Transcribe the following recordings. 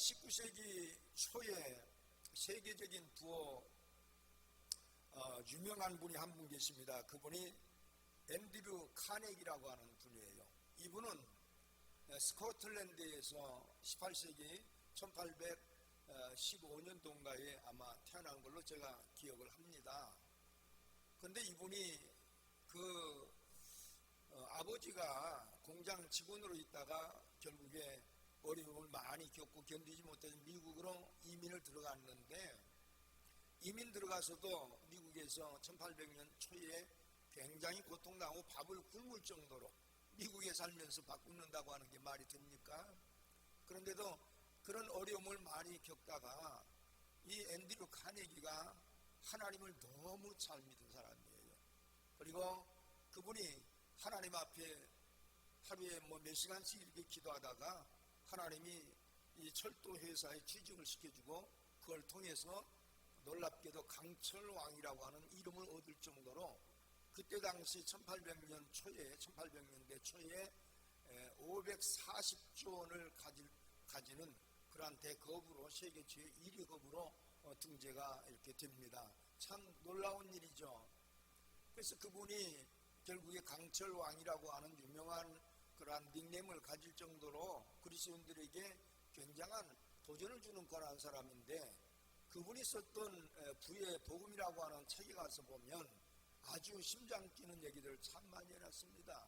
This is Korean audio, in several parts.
19세기 초에 세계적인 부호 유명한 분이 한 분 계십니다. 그분이 앤드류 카네기라고 하는 분이에요. 이분은 스코틀랜드에서 18세기 1815년도인가에 아마 태어난 걸로 제가 기억을 합니다. 그런데 이분이 아버지가 공장 직원으로 있다가 결국에 어려움을 많이 겪고 견디지 못해서 미국으로 이민을 들어갔는데, 이민 들어가서도 미국에서 1800년 초에 굉장히 고통당하고 밥을 굶을 정도로 미국에 살면서 밥 굶는다고 하는 게 말이 됩니까? 그런데도 그런 어려움을 많이 겪다가 이 앤드류 카네기가 하나님을 너무 잘 믿은 사람이에요. 그리고 그분이 하나님 앞에 하루에 몇 시간씩 이렇게 기도하다가 하나님이 이 철도 회사에 취직을 시켜주고 그걸 통해서 놀랍게도 강철왕이라고 하는 이름을 얻을 정도로 그때 당시 1800년대 초에 540조 원을 가지는 그러한 대거업으로 세계 제1위 거업으로 등재가 이렇게 됩니다. 참 놀라운 일이죠. 그래서 그분이 결국에 강철왕이라고 하는 유명한 그러한 닉네임을 가질 정도로 그리스도인들에게 굉장한 도전을 주는 그러한 사람인데, 그분이 썼던 부의 복음이라고 하는 책에 가서 보면 아주 심장 뛰는 얘기들을 참 많이 해놨습니다.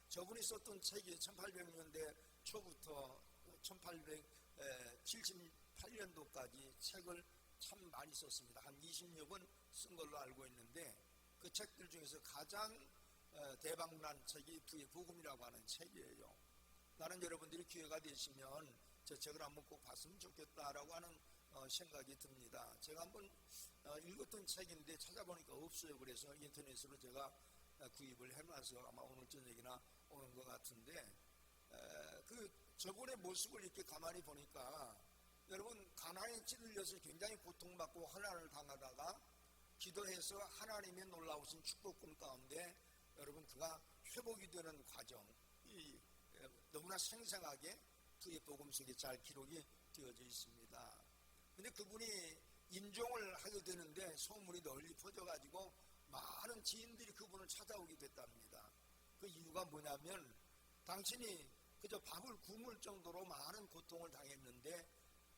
저분이 썼던 책이 1800년대 초부터 1878년도까지 책을 참 많이 썼습니다. 한 20여 권 쓴 걸로 알고 있는데, 그 책들 중에서 가장 대박난 책이 부의 복음이라고 하는 책이에요. 나는 여러분들이 기회가 되시면 저 책을 한번 꼭 봤으면 좋겠다라고 하는 생각이 듭니다. 제가 한번 읽었던 책인데 찾아보니까 없어요. 그래서 인터넷으로 제가 구입을 해놔서 아마 오늘 저녁이나 오는 것 같은데, 저분의 모습을 이렇게 가만히 보니까 여러분, 가난에 찌들려서 굉장히 고통받고 환난을 당하다가 기도해서 하나님의 놀라우신 축복금 가운데 여러분 그가 회복이 되는 과정이 너무나 생생하게 부의 복음 속에 잘 기록이 되어져 있습니다. 근데 그분이 임종을 하게 되는데 소문이 널리 퍼져가지고 많은 지인들이 그분을 찾아오게 됐답니다. 그 이유가 뭐냐면, 당신이 그저 밥을 굶을 정도로 많은 고통을 당했는데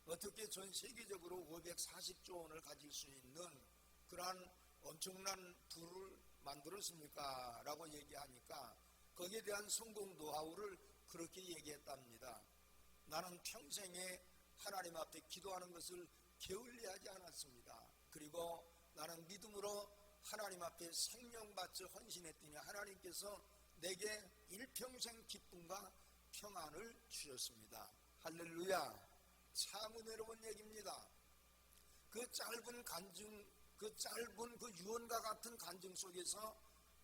어떻게 전 세계적으로 540조 원을 가질 수 있는 그러한 엄청난 부를 만들었습니까? 라고 얘기하니까 거기에 대한 성공 노하우를 그렇게 얘기했답니다. 나는 평생에 하나님 앞에 기도하는 것을 게을리하지 않았습니다. 그리고 나는 믿음으로 하나님 앞에 생명 바쳐 헌신했더니 하나님께서 내게 일평생 기쁨과 평안을 주셨습니다. 할렐루야. 참 은혜로운 얘기입니다. 그 짧은 그 유언과 같은 간증 속에서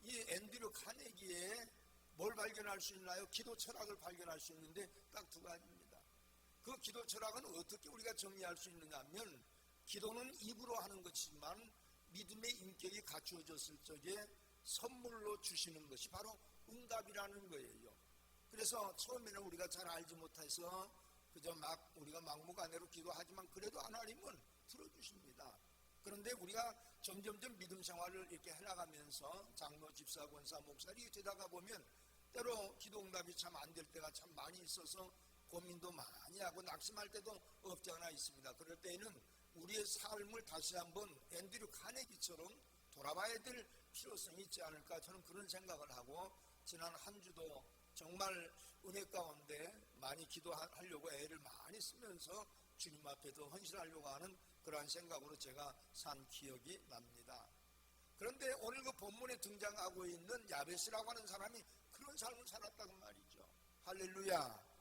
이 앤드류 카네기에 뭘 발견할 수 있나요? 기도 철학을 발견할 수 있는데 딱 두 가지입니다. 그 기도 철학은 어떻게 우리가 정리할 수 있느냐 하면, 기도는 입으로 하는 것이지만 믿음의 인격이 갖추어졌을 적에 선물로 주시는 것이 바로 응답이라는 거예요. 그래서 처음에는 우리가 잘 알지 못해서 그저 우리가 막무가내로 기도하지만 그래도 하나님은 들어주십니다. 그런데 우리가 점점점 믿음 생활을 이렇게 해나가면서 장로, 집사, 권사, 목사 이렇게 되다가 보면 때로 기도 응답이 참 안 될 때가 참 많이 있어서 고민도 많이 하고 낙심할 때도 없지 않아 있습니다. 그럴 때에는 우리의 삶을 다시 한번 앤드류 카네기처럼 돌아봐야 될 필요성이 있지 않을까, 저는 그런 생각을 하고 지난 한 주도 정말 은혜 가운데 많이 기도하려고 애를 많이 쓰면서 주님 앞에도 헌신하려고 하는 그러한 생각으로 제가 산 기억이 납니다. 그런데 오늘 그 본문에 등장하고 있는 야베스라고 하는 사람이 그런 삶을 살았다고 말이죠. 할렐루야.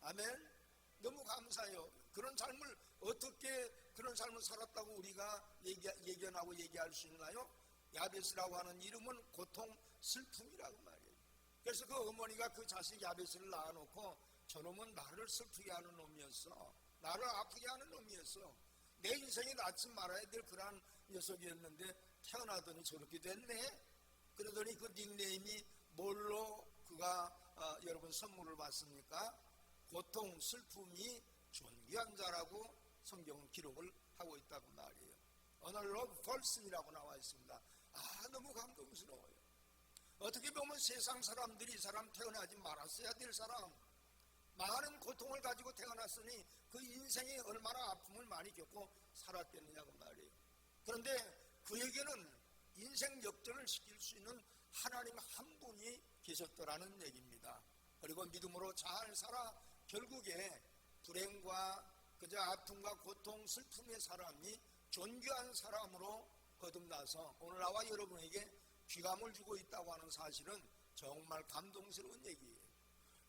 아멘. 너무 감사해요. 그런 삶을 어떻게 그런 삶을 살았다고 우리가 예견하고 얘기할 수 있나요? 야베스라고 하는 이름은 고통, 슬픔이라고 말이에요. 그래서 그 어머니가 그 자식 야베스를 낳아놓고 저놈은 나를 슬프게 하는 놈이었어, 나를 아프게 하는 놈이었어, 내 인생에 낳지 말아야 될 그러한 녀석이었는데 태어나더니 저렇게 됐네. 그러더니 그 닉네임이 뭘로 그가 여러분 선물을 받습니까? 고통, 슬픔이 존귀한 자라고 성경은 기록을 하고 있다고 말이에요. Honorable person이라고 나와 있습니다. 너무 감동스러워요. 어떻게 보면 세상 사람들이 이 사람 태어나지 말았어야 될 사람, 많은 고통을 가지고 태어났으니 그 인생에 얼마나 아픔을 많이 겪고 살았겠느냐고 말이에요. 그런데 그에게는 인생 역전을 시킬 수 있는 하나님 한 분이 계셨더라는 얘기입니다. 그리고 믿음으로 잘 살아 결국에 불행과 그저 아픔과 고통, 슬픔의 사람이 존귀한 사람으로 거듭나서 오늘 나와 여러분에게 귀감을 주고 있다고 하는 사실은 정말 감동스러운 얘기예요.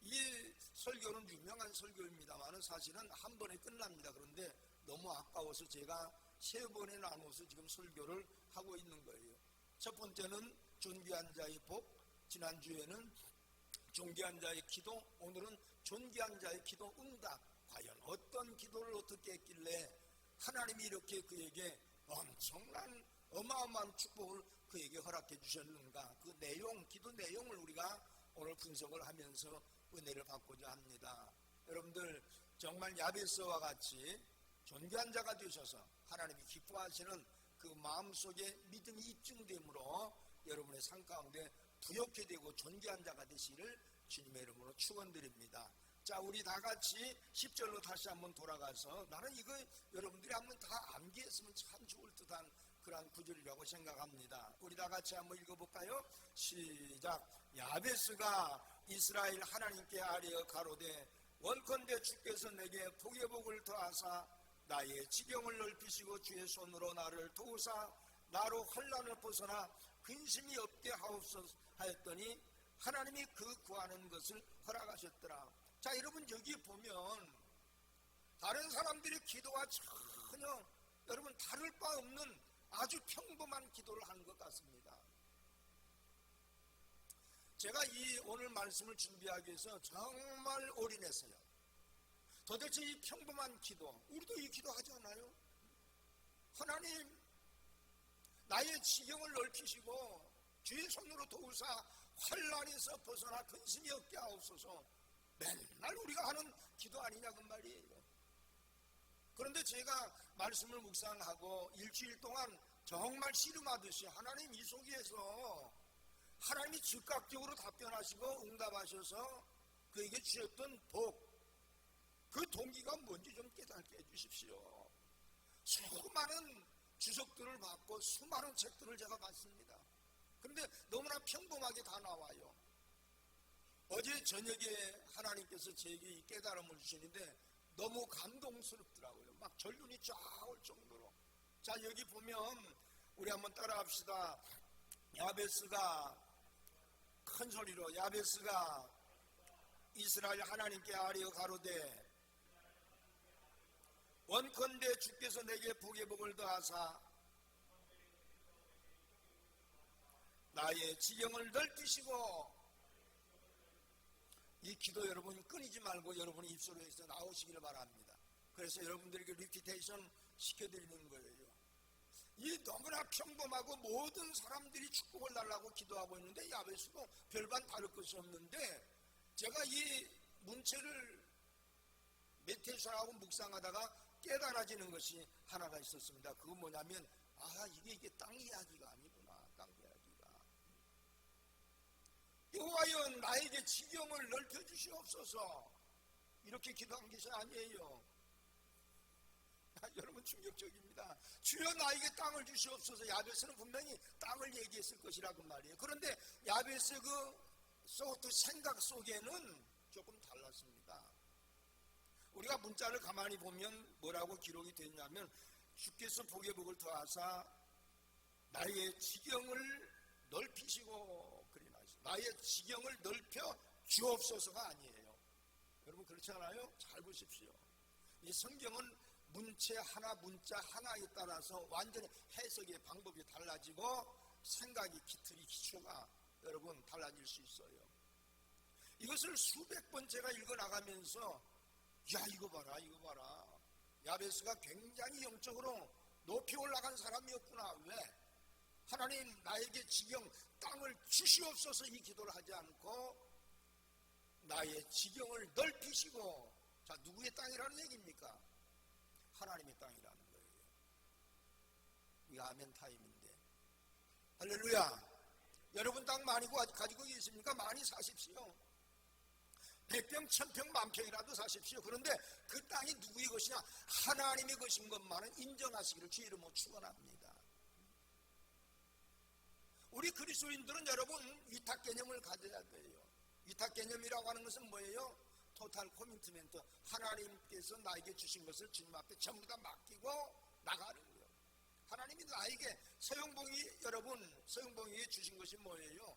이 설교는 유명한 설교입니다만 사실은 한 번에 끝납니다. 그런데 너무 아까워서 제가 세 번에 나눠서 지금 설교를 하고 있는 거예요. 첫 번째는 존귀한 자의 복, 지난주에는 존귀한 자의 기도, 오늘은 존귀한 자의 기도 응답. 과연 어떤 기도를 어떻게 했길래 하나님이 이렇게 그에게 엄청난 어마어마한 축복을 그에게 허락해 주셨는가, 그 내용, 기도 내용을 우리가 오늘 분석을 하면서 은혜를 받고자 합니다. 여러분들 정말 야베스와 같이 존귀한 자가 되셔서 하나님이 기뻐하시는 그 마음속에 믿음이 입증됨으로 여러분의 삶 가운데 부욕해 되고 존귀한 자가 되시기를 주님의 이름으로 축원드립니다. 자, 우리 다 같이 10절로 다시 한번 돌아가서, 나는 이거 여러분들이 한번 다 암기했으면 참 좋을 듯한 그런 구절이라고 생각합니다. 우리 다 같이 한번 읽어볼까요? 시작. 야베스가 이스라엘 하나님께 아뢰어 가로되 원컨대 주께서 내게 복의 복을 더하사 나의 지경을 넓히시고 주의 손으로 나를 도우사 나로 환난을 벗어나 근심이 없게 하옵소서 하였더니 하나님이 그 구하는 것을 허락하셨더라. 자, 여러분 여기 보면 다른 사람들의 기도와 전혀 여러분 다를 바 없는 아주 평범한 기도를 하는 것 같습니다. 제가 이 오늘 말씀을 준비하기 위해서 정말 올인했어요. 도대체 이 평범한 기도, 우리도 이 기도 하지 않아요? 하나님, 나의 지경을 넓히시고 주의 손으로 도우사 환난에서 벗어나 근심이 없게 하옵소서. 맨날 우리가 하는 기도 아니냐 그 말이에요. 그런데 제가 말씀을 묵상하고 일주일 동안 정말 씨름하듯이 하나님 이 속에서 하나님이 즉각적으로 답변하시고 응답하셔서 그에게 주셨던 복, 그 동기가 뭔지 좀 깨닫게 해주십시오. 수많은 주석들을 받고 수많은 책들을 제가 봤습니다. 그런데 너무나 평범하게 다 나와요. 어제 저녁에 하나님께서 제게 이 깨달음을 주시는데 너무 감동스럽더라고요. 막 전륜이 쫙 올 정도로. 자, 여기 보면 우리 한번 따라 합시다. 야베스가 큰 소리로, 야베스가 이스라엘 하나님께 아뢰어 가로되 원컨대 주께서 내게 복의 복을 더하사 나의 지경을 넓히시고. 이 기도 여러분 끊이지 말고 여러분의 입술로 해서 나오시기를 바랍니다. 그래서 여러분들에게 리피테이션 시켜드리는 거예요. 이 너무나 평범하고 모든 사람들이 축복을 달라고 기도하고 있는데 야베스도 별반 다를 것이 없는데, 제가 이 문체를 메디테이션하고 묵상하다가 깨달아지는 것이 하나가 있었습니다. 그건 뭐냐면 이게 땅 이야기가 아니구나. 땅 이야기가. 여호와여 나에게 지경을 넓혀주시옵소서, 이렇게 기도한 것이 아니에요. 여러분 충격적입니다. 주여 나에게 땅을 주시옵소서. 야베스는 분명히 땅을 얘기했을 것이라고 말이에요. 그런데 야베스의 그 생각 속에는 조금 달랐습니다. 우리가 문자를 가만히 보면 뭐라고 기록이 됐냐면, 주께서 복의 복을 더하사 나의 지경을 넓히시고, 그리 나시오. 나의 지경을 넓혀 주옵소서가 아니에요. 여러분 그렇지 않아요? 잘 보십시오. 이 성경은 문체 하나, 문자 하나에 따라서 완전히 해석의 방법이 달라지고 생각이 기틀이 기초가 여러분 달라질 수 있어요. 이것을 수백 번 제가 읽어나가면서 이거 봐라. 야베스가 굉장히 영적으로 높이 올라간 사람이었구나. 왜? 하나님 나에게 지경 땅을 주시옵소서 이 기도를 하지 않고 나의 지경을 넓히시고 자, 누구의 땅이라는 얘기입니까? 하나님의 땅이라는 거예요. 이 아멘 타임인데. 할렐루야. 여러분 땅 많이 가지고 계십니까? 많이 사십시오. 100평, 1000평, 10,000평이라도 사십시오. 그런데 그 땅이 누구의 것이냐? 하나님의 것인 것만은 인정하시기를 주의 이름으로 축원합니다. 우리 그리스도인들은 여러분 위탁 개념을 가져야 돼요. 위탁 개념이라고 하는 것은 뭐예요? 토탈 코미트멘트. 하나님께서 나에게 주신 것을 주님 앞에 전부 다 맡기고 나가는 거예요. 하나님이 나에게 서영봉이에게 주신 것이 뭐예요?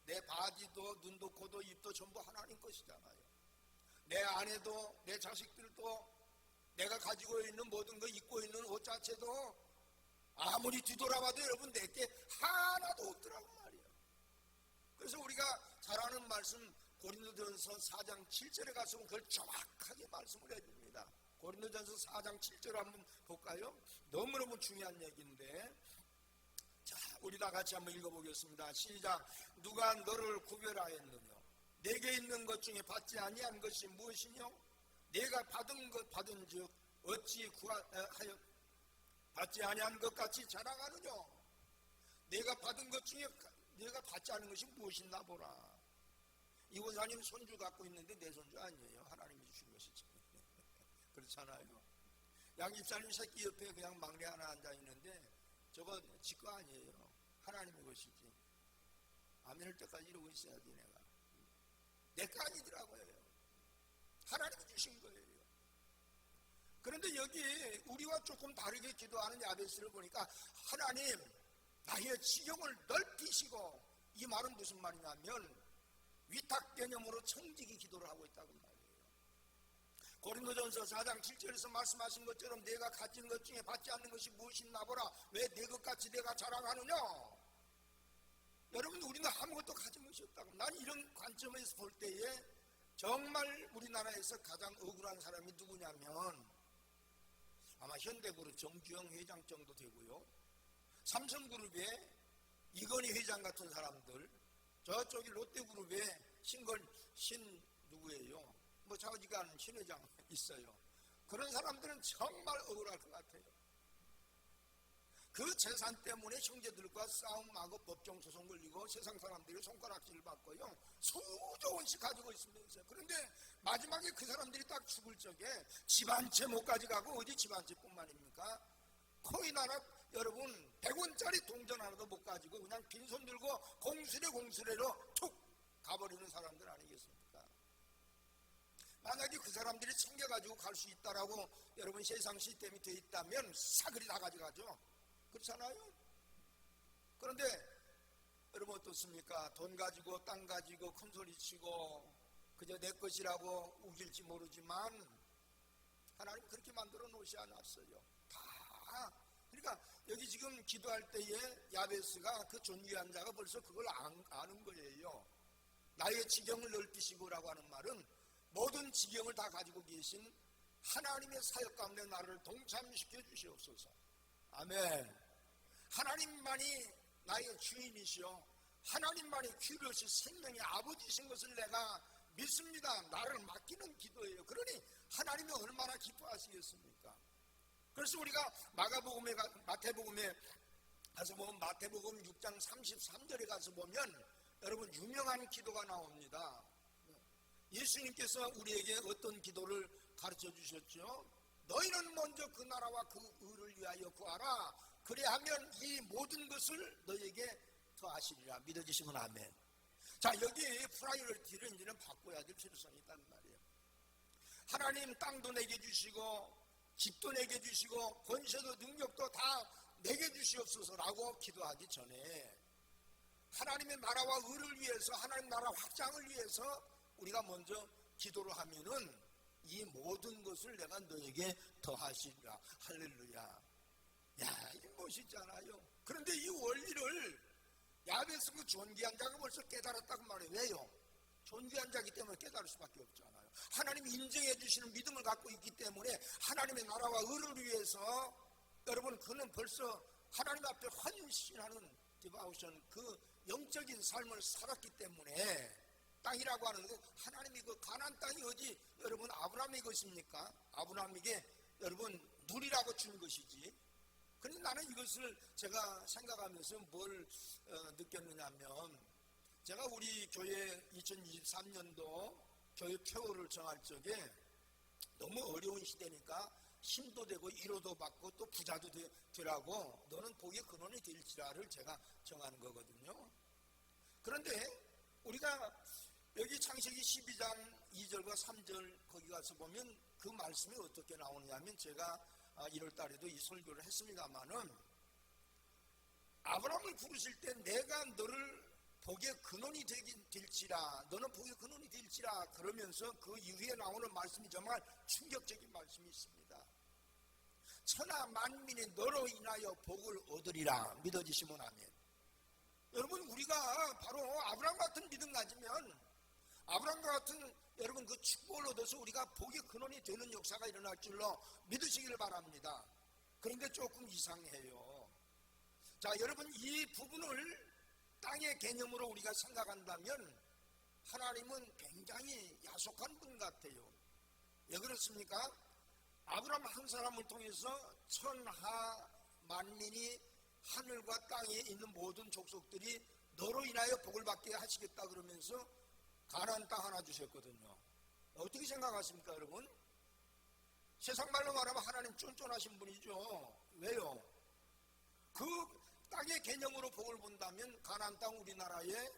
내 바지도 눈도 코도 입도 전부 하나님 것이잖아요. 내 아내도 내 자식들도 내가 가지고 있는 모든 거 입고 있는 옷 자체도 아무리 뒤돌아봐도 여러분 내게 하나도 없더라고 말이에요. 그래서 우리가 잘 아는 말씀 고린도전서 4장 7절에 가서 그걸 정확하게 말씀을 해줍니다. 고린도전서 4장 7절 한번 볼까요? 너무너무 중요한 얘기인데, 자, 우리 다 같이 한번 읽어보겠습니다. 시작. 누가 너를 구별하였느냐? 내게 있는 것 중에 받지 아니한 것이 무엇이뇨? 내가 받은즉 어찌 구하여 받지 아니한 것 같이 자랑하느냐? 내가 받은 것 중에 내가 받지 않은 것이 무엇이나 보라. 이 원사님 손주 갖고 있는데 내 손주 아니에요. 하나님이 주신 것이지. 그렇잖아요. 양 집사님 새끼 옆에 그냥 막내 하나 앉아 있는데 저거 지 거 아니에요. 하나님의 것이지. 아멘할 때까지 이러고 있어야 돼. 내가 내 거 아니더라고요. 하나님이 주신 거예요. 그런데 여기 우리와 조금 다르게 기도하는 야베스를 보니까 하나님 나의 지경을 넓히시고, 이 말은 무슨 말이냐면 위탁 개념으로 청지기 기도를 하고 있다고 말이에요. 고린도전서 4장 7절에서 말씀하신 것처럼 내가 가진 것 중에 받지 않는 것이 무엇이나 보라. 왜 내 것 같이 내가 자랑하느냐? 여러분, 우리는 아무것도 가진 것이 없다고. 난 이런 관점에서 볼 때에 정말 우리나라에서 가장 억울한 사람이 누구냐면 아마 현대그룹 정주영 회장 정도 되고요, 삼성그룹의 이건희 회장 같은 사람들, 저쪽이 롯데그룹의 누구예요? 뭐 자기가 신 회장 있어요. 그런 사람들은 정말 억울할 것 같아요. 그 재산 때문에 형제들과 싸움하고 법정 소송 걸리고 세상 사람들이 손가락질 받고요, 수조 원씩 가지고 있으면서요. 그런데 마지막에 그 사람들이 딱 죽을 적에 집 한 채 못 가져가고, 어디 집 한 채뿐만입니까? 코인 하나, 여러분 100원짜리 동전 하나도 못 가지고 그냥 빈손 들고 공수레로 툭 가버리는 사람들 아니겠습니까? 만약에 그 사람들이 챙겨가지고 갈 수 있다라고 여러분 세상 시스템이 돼 있다면 사그리 다 가져가죠. 그렇잖아요. 그런데 여러분 어떻습니까? 돈 가지고 땅 가지고 큰 소리 치고 그저 내 것이라고 우길지 모르지만 하나님 그렇게 만들어 놓으시 않았어요. 다. 그러니까 여기 지금 기도할 때에 야베스가 그 존귀한 자가 벌써 그걸 아는 거예요. 나의 지경을 넓히시고라고 하는 말은 모든 지경을 다 가지고 계신 하나님의 사역 가운데 나를 동참시켜 주시옵소서. 아멘. 하나님만이 나의 주인이시오. 하나님만이 귀로시 생명의 아버지신 것을 내가 믿습니다. 나를 맡기는 기도예요. 그러니 하나님이 얼마나 기뻐하시겠습니까? 그래서 우리가 마태복음에 가서 보면 마태복음 6장 33절에 가서 보면 여러분 유명한 기도가 나옵니다. 예수님께서 우리에게 어떤 기도를 가르쳐 주셨죠? 너희는 먼저 그 나라와 그 의를 위하여 구하라. 그래야면 이 모든 것을 너희에게 더하시리라. 믿어지시면 아멘. 자, 여기 프라이어리티를 이제는 바꿔야 될 필요성이 있단 말이에요. 하나님 땅도 내게 주시고 집도 내게 주시고 권세도 능력도 다 내게 주시옵소서라고 기도하기 전에 하나님의 나라와 의를 위해서, 하나님 나라 확장을 위해서 우리가 먼저 기도를 하면은 이 모든 것을 내가 너에게 더하시리라. 할렐루야. 야, 이게 멋있잖아요. 그런데 이 원리를 야베스 그 존귀한 자가 벌써 깨달았다고 말해요. 왜요? 존귀한 자이기 때문에 깨달을 수밖에 없잖아요. 하나님이 인정해 주시는 믿음을 갖고 있기 때문에 하나님의 나라와 의를 위해서 여러분 그는 벌써 하나님 앞에 헌신하는 디바우션, 그 영적인 삶을 살았기 때문에 땅이라고 하는데 하나님이 그 가나안 땅이 어디 여러분 아브라함의 것입니까? 아브라함에게 여러분 누리라고 준 것이지. 그런데 나는 이것을 제가 생각하면서 뭘 느꼈느냐면, 제가 우리 교회 2023년도 교회 표어를 정할 적에 너무 어려운 시대니까 힘도 되고 위로도 받고 또 부자도 되라고 너는 복의 근원이 될지라를 제가 정하는 거거든요. 그런데 우리가 여기 창세기 12장 2절과 3절 거기 가서 보면 그 말씀이 어떻게 나오느냐면, 제가 1월 달에도 이 설교를 했습니다마는, 아브라함을 부르실 때 내가 너를 복의 근원이 될지라, 너는 복의 근원이 될지라 그러면서 그 이후에 나오는 말씀이 정말 충격적인 말씀이 있습니다. 천하 만민이 너로 인하여 복을 얻으리라. 믿어지시면 아멘. 여러분, 우리가 바로 아브라함 같은 믿음 가지면, 아브라함과 같은 여러분 그 축복을 얻어서 우리가 복의 근원이 되는 역사가 일어날 줄로 믿으시기를 바랍니다. 그런데 조금 이상해요. 자, 여러분, 이 부분을 땅의 개념으로 우리가 생각한다면 하나님은 굉장히 야속한 분 같아요. 왜 그렇습니까? 아브라함 한 사람을 통해서 천하 만민이 하늘과 땅에 있는 모든 족속들이 너로 인하여 복을 받게 하시겠다 그러면서 가나안 땅 하나 주셨거든요. 어떻게 생각하십니까, 여러분? 세상 말로 말하면 하나님 쫀쫀하신 분이죠. 왜요? 그 땅의 개념으로 복을 본다면 가나안 땅 우리나라에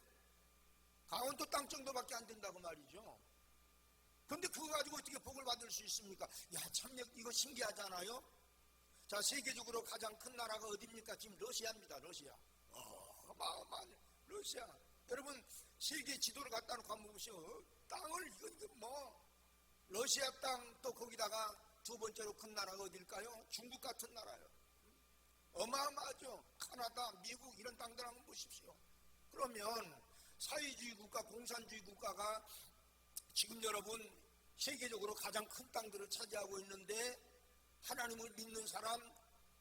강원도 땅 정도밖에 안 된다고 말이죠. 그런데 그거 가지고 어떻게 복을 받을 수 있습니까? 야, 참 이거 신기하잖아요. 자, 세계적으로 가장 큰 나라가 어디입니까? 지금 러시아입니다. 러시아. 어마어마한 러시아. 여러분, 세계 지도를 갖다 놓고 한번 보시오. 땅을 이건 뭐 러시아 땅, 또 거기다가 두 번째로 큰 나라가 어딜까요? 중국 같은 나라요. 어마어마하죠. 카나다, 미국 이런 땅들 한번 보십시오. 그러면 사회주의 국가, 공산주의 국가가 지금 여러분 세계적으로 가장 큰 땅들을 차지하고 있는데, 하나님을 믿는 사람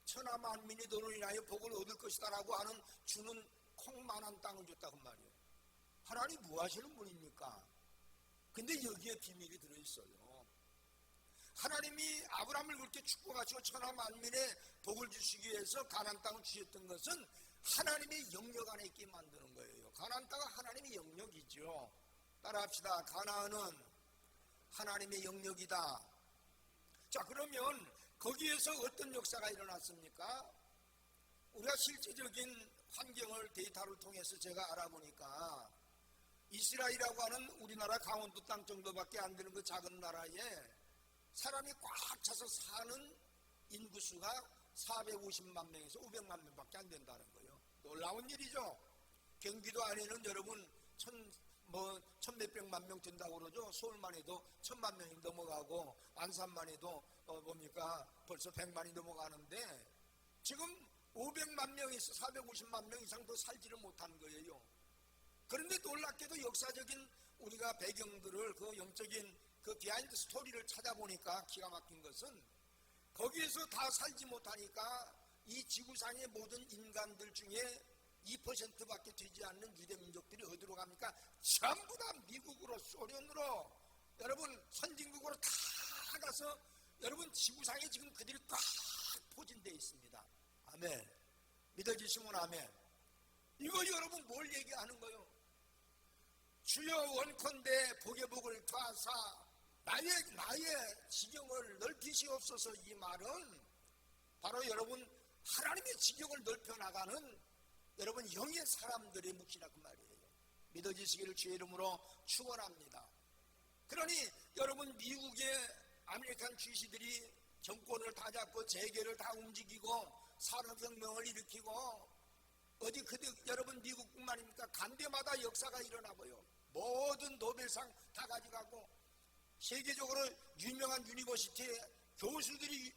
천하 만민이 너로 인하여 복을 얻을 것이다 라고 하는 주는 콩만한 땅을 줬다고 말이에요. 하나님 뭐 하시는 분입니까? 근데 여기에 비밀이 들어있어요. 하나님이 아브라함을 그렇게 축복하시고 천하 만민의 복을 주시기 위해서 가나안 땅을 주셨던 것은 하나님의 영역 안에 있게 만드는 거예요. 가나안 땅은 하나님의 영역이죠. 따라합시다. 가나안은 하나님의 영역이다. 자, 그러면 거기에서 어떤 역사가 일어났습니까? 우리가 실제적인 환경을 데이터를 통해서 제가 알아보니까, 이스라엘이라고 하는 우리나라 강원도 땅 정도밖에 안 되는 그 작은 나라에 사람이 꽉 차서 사는 인구수가 450만 명에서 500만 명밖에 안 된다는 거예요. 놀라운 일이죠. 경기도 안에는 여러분 천몇백만 명 된다고 그러죠. 서울만 해도 1000만 명이 넘어가고, 안산만 해도 뭡니까 벌써 100만이 넘어가는데, 지금 500만 명에서 450만 명 이상 더 살지를 못한 거예요. 그런데 놀랍게도 역사적인 우리가 배경들을, 그 영적인 그 비하인드 스토리를 찾아보니까 기가 막힌 것은, 거기에서 다 살지 못하니까 이 지구상의 모든 인간들 중에 2%밖에 되지 않는 유대민족들이 어디로 갑니까? 전부 다 미국으로, 소련으로, 여러분 선진국으로 다 가서 여러분 지구상에 지금 그들이 꽉 포진되어 있습니다. 아멘. 믿어지시면 아멘. 이거 여러분 뭘 얘기하는 거예요? 주여 원컨대 복의 복을 더하사 나의 지경을 넓히시옵소서. 이 말은 바로 여러분 하나님의 지경을 넓혀나가는 여러분 영의 사람들의 몫이라고 말이에요. 믿어지시기를 주의 이름으로 축원합니다. 그러니 여러분 미국의 아메리칸 주시들이 정권을 다 잡고 재계를 다 움직이고 산업혁명을 일으키고, 어디 여러분 미국뿐만입니까? 간대마다 역사가 일어나고요. 모든 노벨상 다 가져가고, 세계적으로 유명한 유니버시티에 교수들이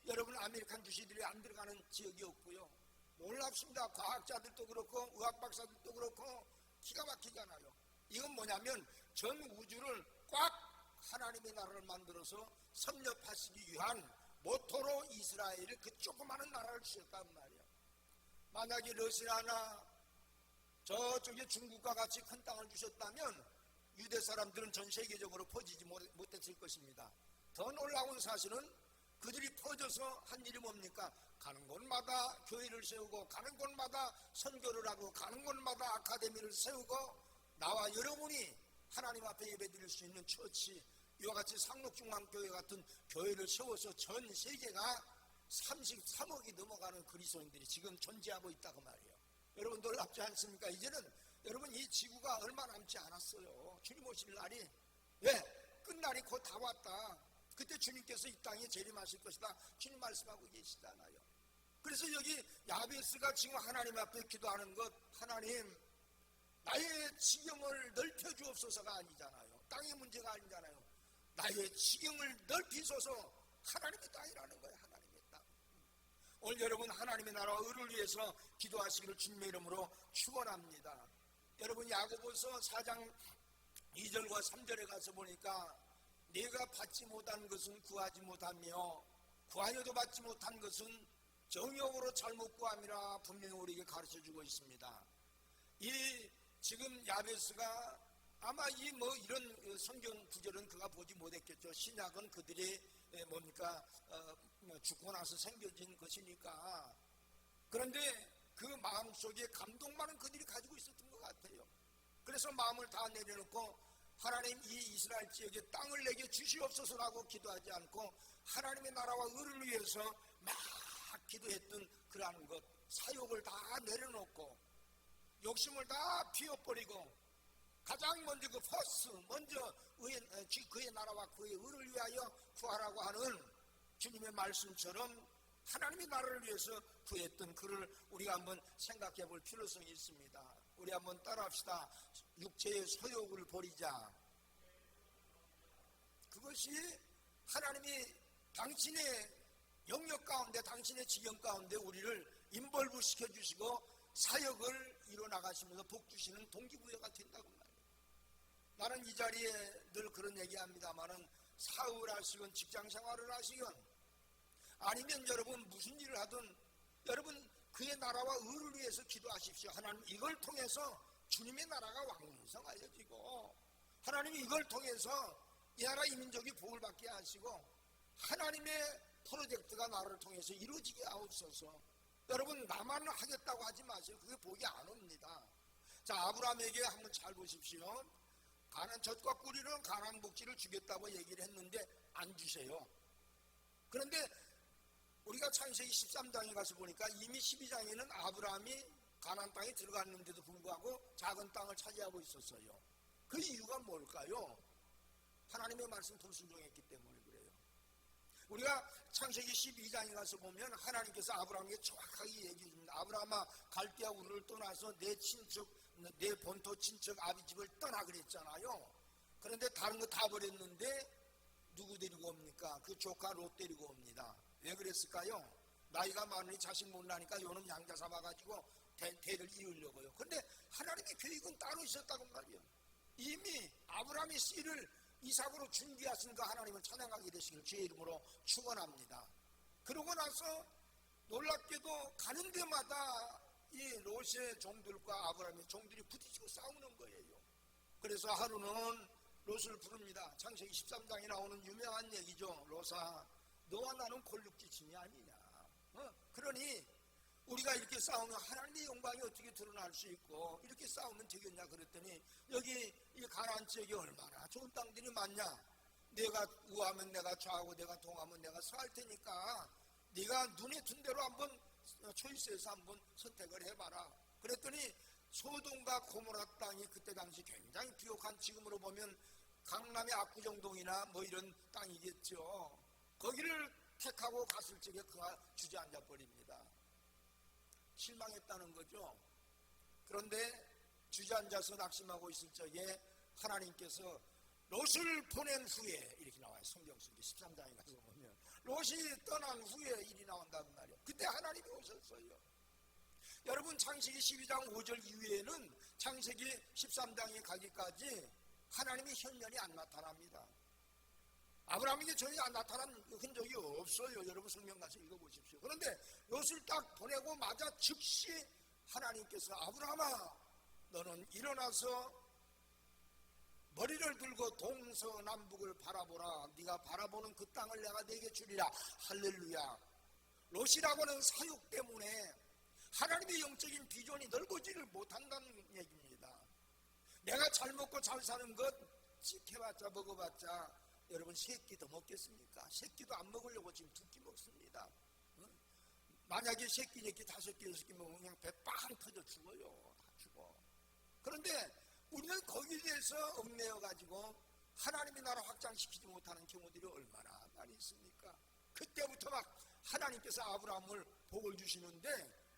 여러분 아메리칸 주시들이 안 들어가는 지역이 없고요. 놀랍습니다. 과학자들도 그렇고 의학 박사들도 그렇고 기가 막히잖아요. 이건 뭐냐면 전 우주를 꽉 하나님의 나라를 만들어서 섭렵하시기 위한 모토로 이스라엘을 그 조그마한 나라를 주셨단 말이에요. 만약에 러시아나 저쪽에 중국과 같이 큰 땅을 주셨다면 유대 사람들은 전 세계적으로 퍼지지 못했을 것입니다. 더 놀라운 사실은 그들이 퍼져서 한 일이 뭡니까? 가는 곳마다 교회를 세우고, 가는 곳마다 선교를 하고, 가는 곳마다 아카데미를 세우고, 나와 여러분이 하나님 앞에 예배드릴 수 있는 처치, 이와 같이 상록중앙교회 같은 교회를 세워서 전 세계가 33억이 넘어가는 그리스도인들이 지금 존재하고 있다고 말이에요. 여러분 놀랍지 않습니까? 이제는 여러분 이 지구가 얼마 남지 않았어요. 주님 오실 날이, 끝날이 곧 다 왔다. 그때 주님께서 이 땅에 재림하실 것이다. 주님 말씀하고 계시잖아요. 그래서 여기 야베스가 지금 하나님 앞에 기도하는 것, 하나님 나의 지경을 넓혀주옵소서가 아니잖아요. 땅의 문제가 아니잖아요. 나의 지경을 넓히소서. 하나님의 땅이라는 거예요. 하나님의 땅. 오늘 여러분 하나님의 나라와 의를 위해서 기도하시기를 주님의 이름으로 축원합니다. 여러분 야고보서 4장 2절과 3절에 가서 보니까 내가 받지 못한 것은 구하지 못하며 구하여도 받지 못한 것은 정욕으로 잘못 구함이라 분명히 우리에게 가르쳐주고 있습니다. 이 지금 야베스가 아마 이런 성경 구절은 그가 보지 못했겠죠. 신약은 그들이 뭡니까 죽고 나서 생겨진 것이니까. 그런데 그 마음속에 감동만은 그들이 가지고 있었던 것 같아요. 그래서 마음을 다 내려놓고 하나님 이 이스라엘 지역에 땅을 내게 주시옵소서라고 기도하지 않고 하나님의 나라와 의를 위해서 막 기도했던 그러한 것, 사욕을 다 내려놓고 욕심을 다 피워버리고 가장 먼저 그 퍼스 먼저 그의 나라와 그의 의를 위하여 구하라고 하는 주님의 말씀처럼 하나님의 나라를 위해서 구했던 그를 우리가 한번 생각해 볼 필요성이 있습니다. 우리 한번 따라합시다. 육체의 소욕을 버리자. 그것이 하나님이 당신의 영역 가운데, 당신의 지경 가운데 우리를 인벌브 시켜주시고 사역을 이뤄나가시면서 복 주시는 동기부여가 된다고 말이에요. 나는 이 자리에 늘 그런 얘기합니다만은 사업을 하시건 직장생활을 하시건 아니면 여러분 무슨 일을 하든 여러분 그의 나라와 의를 위해서 기도하십시오. 하나님 이걸 통해서 주님의 나라가 왕성하여지고 하나님이 이걸 통해서 이 나라 이 민족이 복을 받게 하시고 하나님의 프로젝트가 나라를 통해서 이루어지게 하옵소서. 여러분 나만 하겠다고 하지 마세요. 그게 복이 안 옵니다. 자, 아브라함에게 한번 잘 보십시오. 가난 젖과 꿀이는 가나안 복지를 주겠다고 얘기를 했는데 안 주세요. 그런데 우리가 창세기 13장에 가서 보니까 이미 12장에는 아브라함이 가나안 땅에 들어갔는데도 불구하고 작은 땅을 차지하고 있었어요. 그 이유가 뭘까요? 하나님의 말씀 불순종했기 때문에 그래요. 우리가 창세기 12장에 가서 보면 하나님께서 아브라함에게 정확하게 얘기해 줍니다. 아브라함아 갈대아 우르를 떠나서 내 친척, 내 본토 친척 아비집을 떠나 그랬잖아요. 그런데 다른 거 다 버렸는데 누구 데리고 옵니까? 그 조카 롯 데리고 옵니다. 왜 그랬을까요? 나이가 많으니 자식 못 나니까 요놈 양자 삼아가지고 대를 이으려고요. 그런데 하나님의 계획은 따로 있었다고 말이에요. 이미 아브라함의 씨를 이삭으로 준비하시니까 하나님을 찬양하게 되시길 주의 이름으로 축원합니다. 그러고 나서 놀랍게도 가는 데마다 이 롯의 종들과 아브라함의 종들이 부딪히고 싸우는 거예요. 그래서 하루는 롯을 부릅니다. 창세기 13장에 나오는 유명한 얘기죠. 롯아 너와 나는 골육지친이 아니냐. 그러니 우리가 이렇게 싸우면 하나님의 영광이 어떻게 드러날 수 있고 이렇게 싸우면 되겠냐 그랬더니 여기 이 가나안 지역이 얼마나 좋은 땅들이 많냐. 내가 우하면 내가 좌하고 내가 동하면 내가 서할 테니까 네가 눈에 든 대로 한번 초이스해서 한번 선택을 해봐라. 그랬더니 소돔과 고모라 땅이 그때 당시 굉장히 비옥한, 지금으로 보면 강남의 압구정동이나 뭐 이런 땅이겠죠. 거기를 택하고 갔을 적에 그가 주저앉아 버립니다. 실망했다는 거죠. 그런데 주저앉아서 낙심하고 있을 적에 하나님께서 롯을 보낸 후에 이렇게 나와요. 성경 속에 13장에 가서 보면 롯이 떠난 후에 일이 나온다는 말이에요. 그때 하나님이 오셨어요. 여러분 창세기 12장 5절 이후에는 창세기 13장에 가기까지 하나님의 현면이 안 나타납니다. 아브라함에게 전혀 나타난 흔적이 없어요. 여러분 성경 가서 읽어보십시오. 그런데 롯을 딱 보내고 마자 즉시 하나님께서 아브라함아 너는 일어나서 머리 너희를 들고 동서남북을 바라보라. 네가 바라보는 그 땅을 내가 네게 주리라. 할렐루야. 롯이라고는 사육 때문에 하나님의 영적인 비전이 넓어지를 못한다는 얘기입니다. 내가 잘 먹고 잘 사는 것 지켜봤자 먹어봤자 여러분 새끼 더 먹겠습니까? 새끼도 안 먹으려고 지금 두 끼 먹습니다. 만약에 새끼, 네끼, 다섯 끼, 여섯 끼 먹으면 그냥 배 빵 터져 죽어요. 다 죽어. 그런데 우리는 거기에 대해서 얽매여가지고 하나님의 나라 확장시키지 못하는 경우들이 얼마나 많이 있습니까? 그때부터 막 하나님께서 아브라함을 복을 주시는데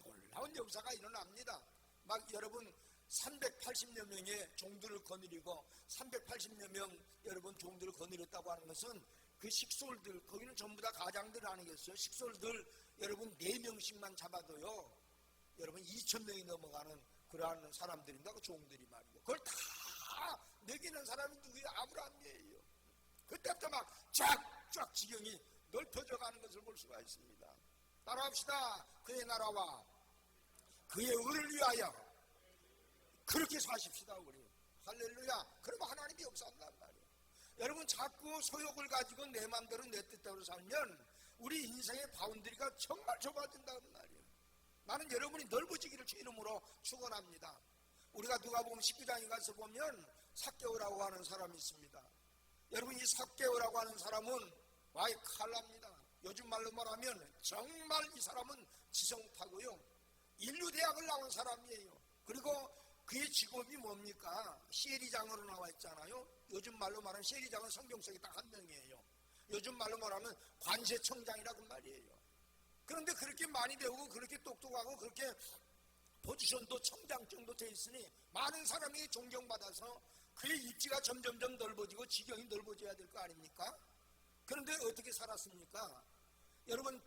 놀라운 역사가 일어납니다. 막 여러분 380여 명의 종들을 거느리고 380여 명 여러분 종들을 거느렸다고 하는 것은 그 식솔들, 거기는 전부 다 가장들 아니겠어요? 식솔들 여러분 4명씩만 잡아도요 여러분 2,000명이 넘어가는 그러한 사람들입니다. 그 종들이 말이죠. 그걸 다 먹이는 사람이 누구예요? 아브라함이에요. 그때부터 막 쫙쫙 지경이 넓혀져 가는 것을 볼 수가 있습니다. 따라합시다. 그의 나라와 그의 의를 위하여 그렇게 사십시다. 우리 할렐루야. 그러면 하나님이 역사한단 말이에요. 여러분 자꾸 소욕을 가지고 내 맘대로 내 뜻대로 살면 우리 인생의 바운더리가 정말 좁아진다는 말이에요. 나는 여러분이 넓어지기를 주 이름으로 축원합니다. 우리가 누가복음 19장에 가서 보면 삭개오라고 하는 사람이 있습니다. 여러분 이 삭개오라고 하는 사람은 와이 칼납니다. 요즘 말로 말하면 정말 이 사람은 지성파고요. 인류대학을 나온 사람이에요. 그리고 그의 직업이 뭡니까? 시에리장으로 나와 있잖아요. 요즘 말로 말하면 시에리장은 성경 속에 딱 한 명이에요. 요즘 말로 말하면 관세청장이라고 말이에요. 그런데 그렇게 많이 배우고 그렇게 똑똑하고 그렇게 포지션도 청장 정도 돼 있으니 많은 사람이 존경받아서 그의 입지가 점점점 넓어지고 지경이 넓어져야 될 거 아닙니까? 그런데 어떻게 살았습니까? 여러분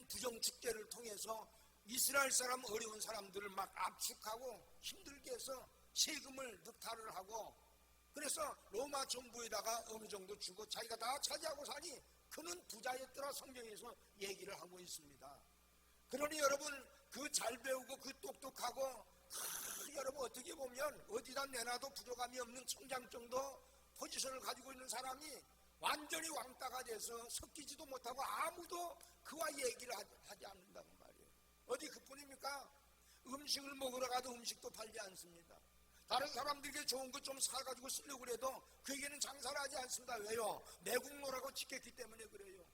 부정 축제를 통해서 이스라엘 사람 어려운 사람들을 막 압축하고 힘들게 해서 세금을 늑탈을 하고 그래서 로마 정부에다가 어느 정도 주고 자기가 다 차지하고 사니 그는 부자였더라 성경에서 얘기를 하고 있습니다. 그러니 여러분 그 잘 배우고 그 똑똑하고 여러분 어떻게 보면 어디다 내놔도 부족함이 없는 청장 정도 포지션을 가지고 있는 사람이 완전히 왕따가 돼서 섞이지도 못하고 아무도 그와 얘기를 하지 않는다는 말이에요. 어디 그뿐입니까? 음식을 먹으러 가도 음식도 팔지 않습니다. 다른 사람들에게 좋은 것 좀 사가지고 쓰려고 해도 그에게는 장사를 하지 않습니다. 왜요? 내국노라고 지켰기 때문에 그래요.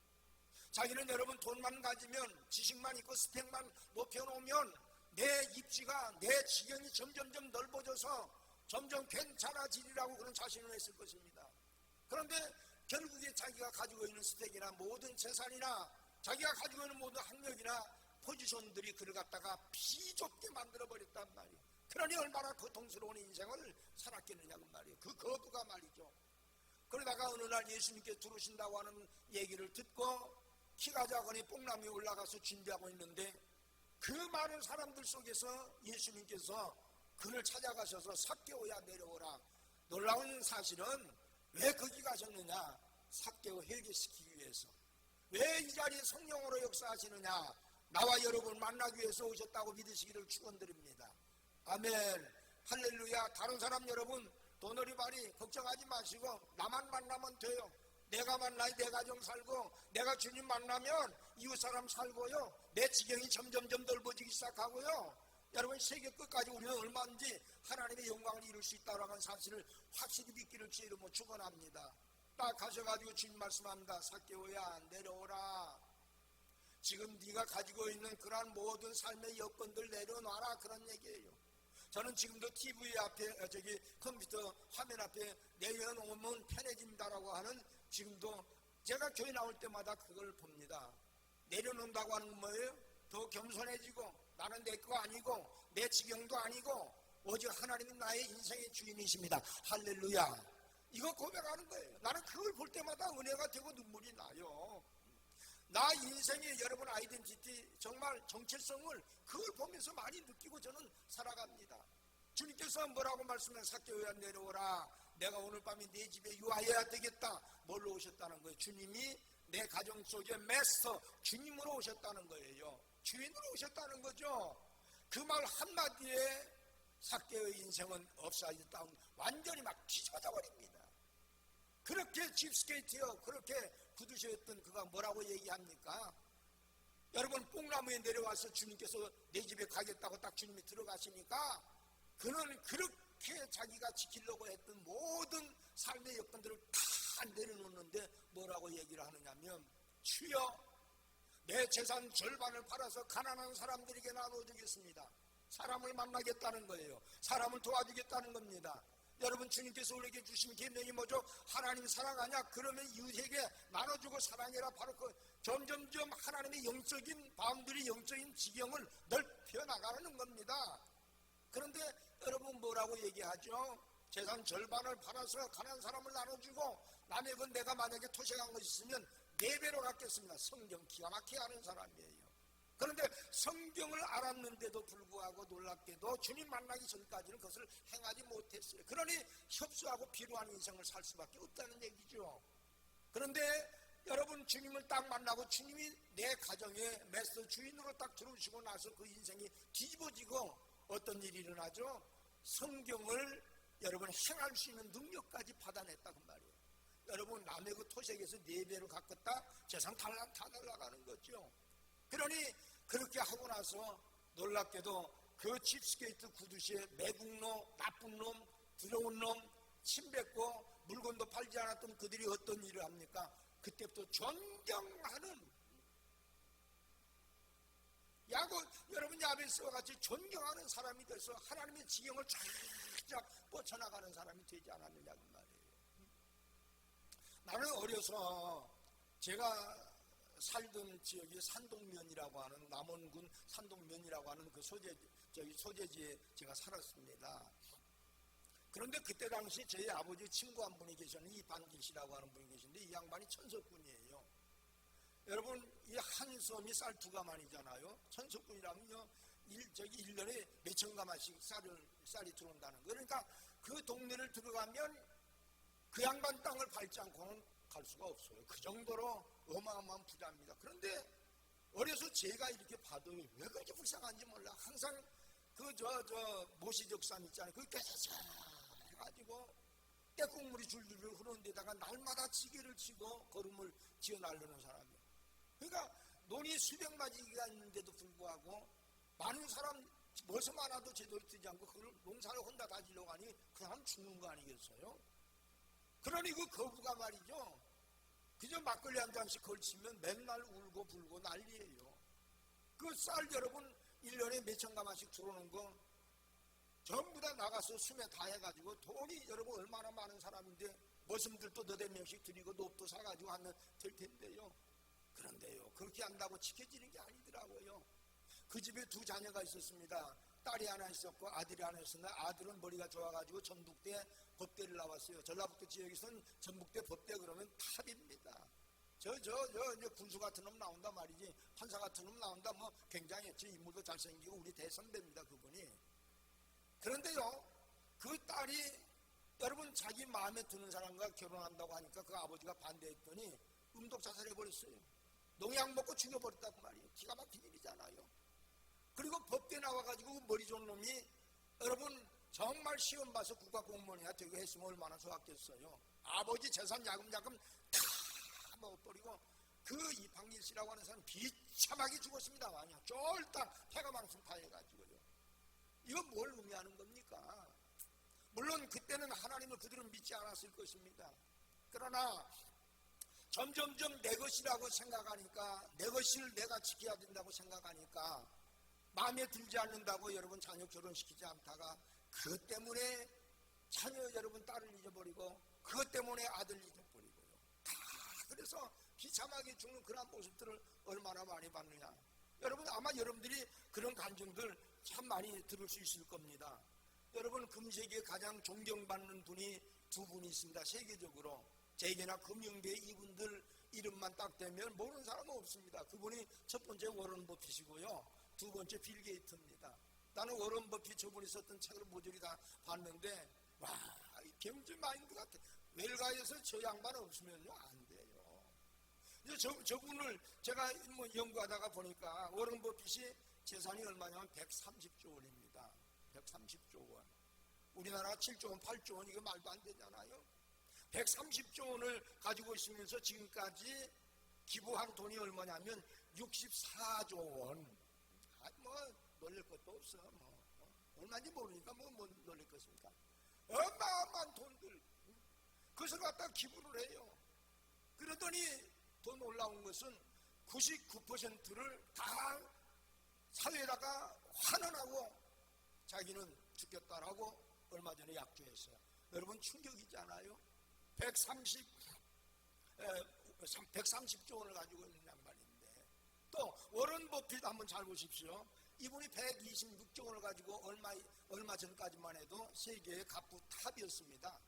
자기는 여러분 돈만 가지면 지식만 있고 스펙만 높여놓으면 내 입지가 내 지경이 점점점 넓어져서 점점 괜찮아지리라고 그런 자신을 했을 것입니다. 그런데 결국에 자기가 가지고 있는 스펙이나 모든 재산이나 자기가 가지고 있는 모든 학력이나 포지션들이 그를 갖다가 비좁게 만들어버렸단 말이에요. 그러니 얼마나 고통스러운 인생을 살았겠느냐고 말이에요. 그 거부가 말이죠. 그러다가 어느 날 예수님께 들어오신다고 하는 얘기를 듣고 키가 작으니 뽕나무에 올라가서 준비하고 있는데 그 많은 사람들 속에서 예수님께서 그를 찾아가셔서 삭개오야 내려오라. 놀라운 사실은 왜 거기 가셨느냐? 삭개오 회개시키기 위해서. 왜 이 자리에 성령으로 역사하시느냐? 나와 여러분 만나기 위해서 오셨다고 믿으시기를 축원드립니다. 아멘. 할렐루야. 다른 사람 여러분 돈어리발이 걱정하지 마시고 나만 만나면 돼요. 내가 만나야 내 가정 살고 내가 주님 만나면 이웃 사람 살고요. 내 지경이 점점점 넓어지기 시작하고요. 여러분 세계 끝까지 우리는 얼마든지 하나님의 영광을 이룰 수 있다고 하는 사실을 확실히 믿기를 주 이름으로 축원합니다. 딱 가셔가지고 주님 말씀합니다. 삭개오야 내려오라. 지금 네가 가지고 있는 그러한 모든 삶의 여건들 내려놔라 그런 얘기예요. 저는 지금도 TV 앞에 컴퓨터 화면 앞에 내려놓으면 편해진다라고 하는 지금도 제가 교회 나올 때마다 그걸 봅니다. 내려놓는다고 하는 건 뭐예요? 더 겸손해지고 나는 내 거 아니고 내 지경도 아니고 오직 하나님은 나의 인생의 주인이십니다. 할렐루야. 이거 고백하는 거예요. 나는 그걸 볼 때마다 은혜가 되고 눈물이 나요. 나 인생의 여러분 아이덴티티 정말 정체성을 그걸 보면서 많이 느끼고 저는 살아갑니다. 주님께서 뭐라고 말씀하셨어요? 삭개오야 내려오라. 내가 오늘 밤에 네 집에 유하여야 되겠다. 뭘로 오셨다는 거예요? 주님이 내 가정 속에 메스터 주님으로 오셨다는 거예요. 주인으로 오셨다는 거죠. 그 말 한마디에 삭개오의 인생은 업사이드 다운 완전히 막 뒤집어져 버립니다. 그렇게 칩스케이트요, 그렇게 구두쇠였던 그가 뭐라고 얘기합니까? 여러분, 뽕나무에 내려와서 주님께서 내 집에 가겠다고 딱 주님이 들어가시니까 그는 그렇게 자기가 지키려고 했던 모든 삶의 여건들을 다 내려놓는데 뭐라고 얘기를 하느냐면, 주여, 내 재산 절반을 팔아서 가난한 사람들에게 나눠주겠습니다. 사람을 만나겠다는 거예요. 사람을 도와주겠다는 겁니다. 여러분, 주님께서 우리에게 주신 계명이 뭐죠? 하나님 사랑하냐? 그러면 이웃에게 나눠주고 사랑해라. 바로 그 점점점 하나님의 영적인 바운드리, 영적인 지경을 넓혀 나가는 겁니다. 그런데 여러분, 뭐라고 얘기하죠? 재산 절반을 팔아서 가난한 사람을 나눠주고 남의 건 내가 만약에 토색한 거 있으면 4배로 갚겠습니다. 성경 기가 막히게 아는 사람이에요. 그런데 성경을 알았는데도 불구하고 놀랍게도 주님 만나기 전까지는 그것을 행하지 못했어요. 그러니 협소하고 비루한 인생을 살 수밖에 없다는 얘기죠. 그런데 여러분, 주님을 딱 만나고 주님이 내 가정의 메스터 주인으로 딱 들어오시고 나서 그 인생이 뒤집어지고 어떤 일이 일어나죠? 성경을 여러분 행할 수 있는 능력까지 받아냈다 그 말이에요. 여러분, 남의 그 토색에서 4배로 갚았다? 재산 다 날아가는 거죠. 그러니 그렇게 하고 나서 놀랍게도 그 칩스케이트 구두쇠 매국노, 나쁜 놈, 두려운 놈, 침뱉고 물건도 팔지 않았던 그들이 어떤 일을 합니까? 그때부터 존경하는, 여러분 야베스와 같이 존경하는 사람이 돼서 하나님의 지경을 쫙쫙 뻗쳐나가는 사람이 되지 않았느냐 그 말이에요. 나는 어려서 제가 살던 지역이 산동면이라고 하는, 남원군 산동면이라고 하는 그 소재지에 제가 살았습니다. 그런데 그때 당시 제 아버지 친구 한 분이 계셨는데, 이반길 씨라고 하는 분이 계신데, 이 양반이 천석군이에요. 여러분, 이 한 섬이 쌀 2가만이잖아요. 천석군이라면요, 1년에 몇천 가마씩 쌀이 들어온다는 거예요. 그러니까 그 동네를 들어가면 그 양반 땅을 밟지 않고는 갈 수가 없어요. 그 정도로 어마어마한 부자입니다. 그런데 어려서 제가 이렇게 봐도 왜 그렇게 불쌍한지 몰라. 항상 그 모시적산 있잖아요. 그게 깨져서 해가지고 때국물이 줄줄 흐르는 데다가 날마다 지게를 치고 걸음을 지어 나르는 사람이에요. 그러니까 논이 수백 마지가 있는데도 불구하고 많은 사람 벌써 많아도 제대로 뜨지 않고 그걸 농사를 혼자 다지려고 하니 그 사람 죽는 거 아니겠어요? 그러니 그 거부가 말이죠, 그저 막걸리 한 잔씩 걸치면 맨날 울고 불고 난리예요. 그 쌀 여러분 1년에 몇천 가마씩 들어오는 거 전부 다 나가서 수매 다 해가지고 돈이 여러분 얼마나 많은 사람인데 머슴들도 너댓 명씩 드리고 놋도 사가지고 하면 될 텐데요. 그런데요, 그렇게 한다고 지켜지는 게 아니더라고요. 그 집에 2 자녀가 있었습니다. 딸이 하나 있었고 아들이 하나 있었는데, 아들은 머리가 좋아가지고 전북대 법대를 나왔어요. 전라북도 지역에서는 전북대 법대 그러면 탑입니다. 이제 군수 같은 놈 나온다 말이지, 판사 같은 놈 나온다, 뭐 굉장히 제 인물도 잘생기고 우리 대선배입니다 그분이. 그런데요, 그 딸이 여러분 자기 마음에 드는 사람과 결혼한다고 하니까 그 아버지가 반대했더니 음독 자살해버렸어요. 농약 먹고 죽여버렸다고 말이에요. 기가 막힌 일이잖아요. 그리고 법대 나와가지고 머리 좋은 놈이 여러분 정말 시험 봐서 국가공무원이나 되고 했으면 얼마나 좋았겠어요. 아버지 재산 야금야금 다 먹어버리고 그 이방길 씨라고 하는 사람 비참하게 죽었습니다. 마냥 쫄딱 폐가 망신 다 해가지고요. 이건 뭘 의미하는 겁니까? 물론 그때는 하나님을 그들은 믿지 않았을 것입니다. 그러나 점점점 내 것이라고 생각하니까, 내 것을 내가 지켜야 된다고 생각하니까 마음에 들지 않는다고 여러분 자녀 결혼시키지 않다가 그것 때문에 자녀 여러분 딸을 잊어버리고 그것 때문에 아들 잊어버리고요. 다 그래서 비참하게 죽는 그런 모습들을 얼마나 많이 봤느냐. 여러분 아마 여러분들이 그런 감정들 참 많이 들을 수 있을 겁니다. 여러분 금세기에 가장 존경받는 분이 2분이 있습니다. 세계적으로. 재계나 금융계 이분들 이름만 딱 대면 모르는 사람은 없습니다. 그분이 첫 번째 워런 버핏이고요, 2번째 빌 게이츠입니다. 나는 워런 버핏 저분이 썼던 책을 모조리 다 봤는데 와, 경제 마인드 같아. 외가에서 저 양반 없으면요 안 돼요. 저분을 제가 뭐 연구하다가 보니까 워런 버핏이 재산이 얼마냐면 130조 원입니다. 130조 원. 우리나라 7조 원, 8조 원, 이거 말도 안 되잖아요. 130조 원을 가지고 있으면서 지금까지 기부한 돈이 얼마냐면 64조 원. 뭐 놀릴 것도 없어. 얼마인지 모르니까 뭐 놀릴 것입니까? 어마어마한 돈들. 그것을 갖다 기부를 해요. 그러더니 더 놀라운 것은 99%를 다 사회에다가 환원하고 자기는 죽겠다라고 얼마 전에 약조했어요. 여러분 충격이지 않아요? 130조 원을 가지고 있는 말인데, 또 워런 버핏 한번 잘 보십시오. 이분이 126조 원을 가지고 얼마 전까지만 해도 세계의 갑부 탑이었습니다.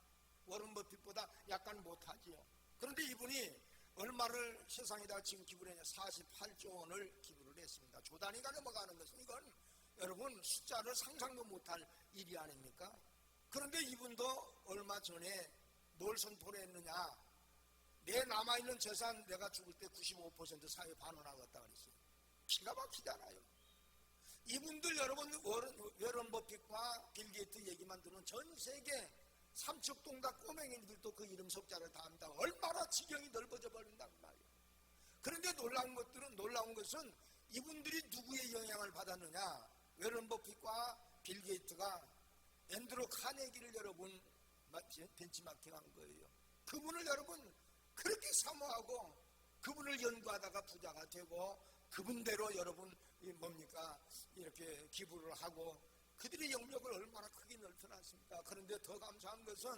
워런 버핏보다 약간 못하지요. 그런데 이분이 얼마를 세상에다 지금 기부를 했냐? 48조 원을 기부를 했습니다. 조 단위가 넘어가는 것은 이건 여러분 숫자를 상상도 못할 일이 아닙니까? 그런데 이분도 얼마 전에 뭘 선포를 했느냐? 내 남아있는 재산 내가 죽을 때 95% 사회 반환하겠다 그랬어요. 기가 막히잖아요. 이분들 여러분 워런 버핏과 빌 게이트 얘기만 들으면 전 세계 삼척동과 꼬맹이들도 그 이름 석자를 다 합니다. 얼마나 지경이 넓어져 버린단 말이에요. 그런데 놀라운 것은 이분들이 누구의 영향을 받았느냐? 워런 버핏과 빌 게이트가 앤드루 카네기를 여러분 벤치마킹한 거예요. 그분을 여러분 그렇게 사모하고 그분을 연구하다가 부자가 되고 그분대로 여러분 뭡니까 이렇게 기부를 하고 그들의 영역을 얼마나 크게 넓혀놨습니까? 그런데 더 감사한 것은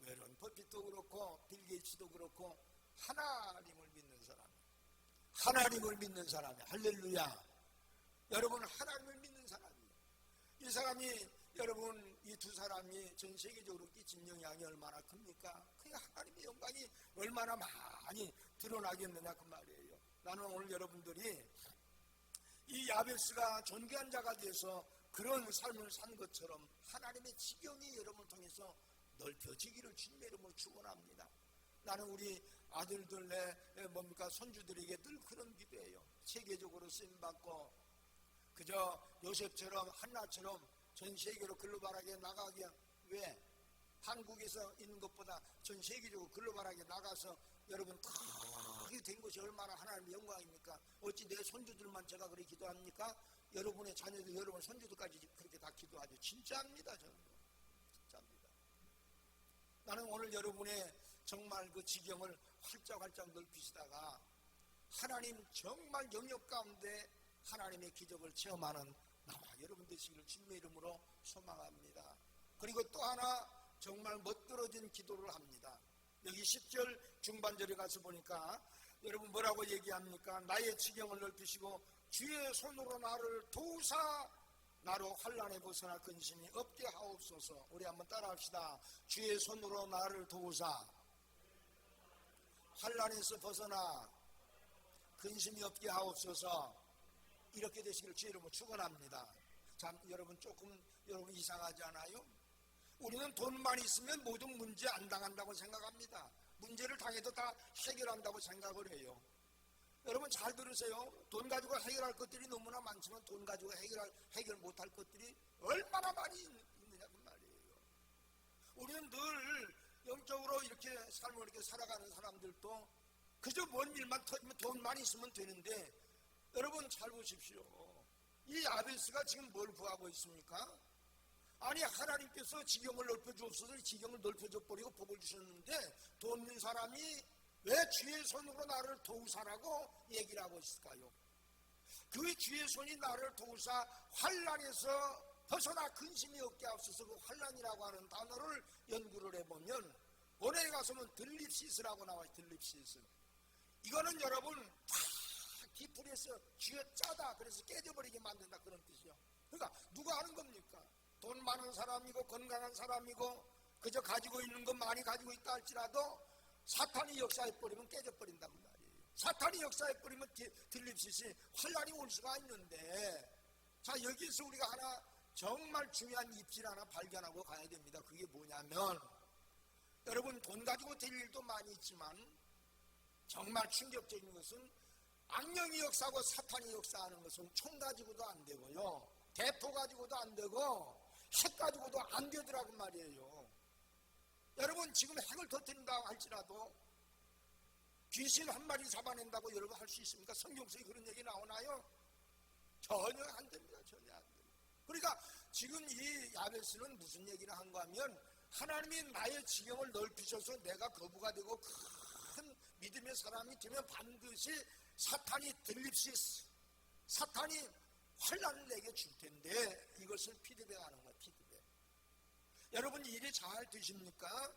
워런 버핏도 그렇고 빌 게이츠도 그렇고 하나님을 믿는 사람, 하나님을 믿는 사람이 할렐루야. 여러분 하나님을 믿는 사람이에요. 이 사람이 여러분 이 두 사람이 전 세계적으로 끼친 영향이 얼마나 큽니까? 그 하나님의 영광이 얼마나 많이 드러나겠느냐 그 말이에요. 나는 오늘 여러분들이 이 야베스가 존귀한 자가 돼서 그런 삶을 산 것처럼 하나님의 지경이 여러분을 통해서 넓혀지기를 주님의 이름으로 축원합니다. 나는 우리 아들들 내 뭡니까 손주들에게 늘 그런 기도해요. 세계적으로 쓰임받고 그저 요셉처럼 한나처럼 전 세계로 글로벌하게 나가게. 왜? 한국에서 있는 것보다 전 세계적으로 글로벌하게 나가서 여러분 크게 된 것이 얼마나 하나님의 영광입니까? 어찌 내 손주들만 제가 그렇게 기도합니까? 여러분의 자녀들, 여러분 손주들까지 그렇게 다 기도하죠. 진짜입니다. 저는 진짜입니다. 나는 오늘 여러분의 정말 그 지경을 활짝 넓히시다가 하나님 정말 영역 가운데 하나님의 기적을 체험하는 나와 여러분 되시기를 주님의 이름으로 소망합니다. 그리고 또 하나 정말 멋들어진 기도를 합니다. 여기 10절 중반절에 가서 보니까 여러분 뭐라고 얘기합니까? 나의 지경을 넓히시고 주의 손으로 나를 도우사 나로 환난에 벗어나 근심이 없게 하옵소서. 우리 한번 따라합시다. 주의 손으로 나를 도우사 환난에서 벗어나 근심이 없게 하옵소서. 이렇게 되시기를 주의 이름으로 축원합니다. 참 여러분 조금 여러분 이상하지 않아요? 우리는 돈만 있으면 모든 문제 안 당한다고 생각합니다. 문제를 당해도 다 해결한다고 생각을 해요. 여러분 잘 들으세요. 돈 가지고 해결할 것들이 너무나 많지만 돈 가지고 해결 못할 것들이 얼마나 많이 있느냐 그 말이에요. 우리는 늘 영적으로 이렇게 삶을 이렇게 살아가는 사람들도 그저 뭔 일만 터지면 돈만 있으면 되는데 여러분 잘 보십시오. 이 야베스가 지금 뭘 구하고 있습니까? 아니 하나님께서 지경을 넓혀주옵소서. 지경을 넓혀줘 버리고 복을 주셨는데 돈 있는 사람이 왜 주의 손으로 나를 도우사라고 얘기를 하고 있을까요? 그 주의 손이 나를 도우사 환난에서 벗어나 근심이 없게 하옵소서. 그 환난이라고 하는 단어를 연구를 해보면 원어에 가서는 들립시스라고 나와요. 들립시스. 이거는 여러분 다 디프레서 쥐어 짜다 그래서 깨져버리게 만든다 그런 뜻이요. 그러니까 누가 하는 겁니까? 돈 많은 사람이고 건강한 사람이고 그저 가지고 있는 것 많이 가지고 있다 할지라도 사탄이 역사해버리면 깨져버린단 말이에요. 사탄이 역사해버리면 들립시스 환난이 올 수가 있는데, 자 여기서 우리가 하나 정말 중요한 입질 하나 발견하고 가야 됩니다. 그게 뭐냐면 여러분 돈 가지고 될 일도 많이 있지만 정말 충격적인 것은 악령이 역사하고 사탄이 역사하는 것은 총 가지고도 안 되고요, 대포 가지고도 안 되고 핵 가지고도 안 되더라고 말이에요. 여러분 지금 핵을 터뜨린다고 할지라도 귀신 한 마리 잡아낸다고 여러분 할 수 있습니까? 성경 속에 그런 얘기 나오나요? 전혀 안 됩니다. 전혀 안 됩니다. 그러니까 지금 이 야베스는 무슨 얘기를 한가 하면 하나님이 나의 지경을 넓히셔서 내가 거부가 되고 큰 믿음의 사람이 되면 반드시 사탄이 들립시 사탄이 환난을 내게 줄 텐데 이것을 피드백하는 거예요. 피드백. 여러분 일이 잘 되십니까?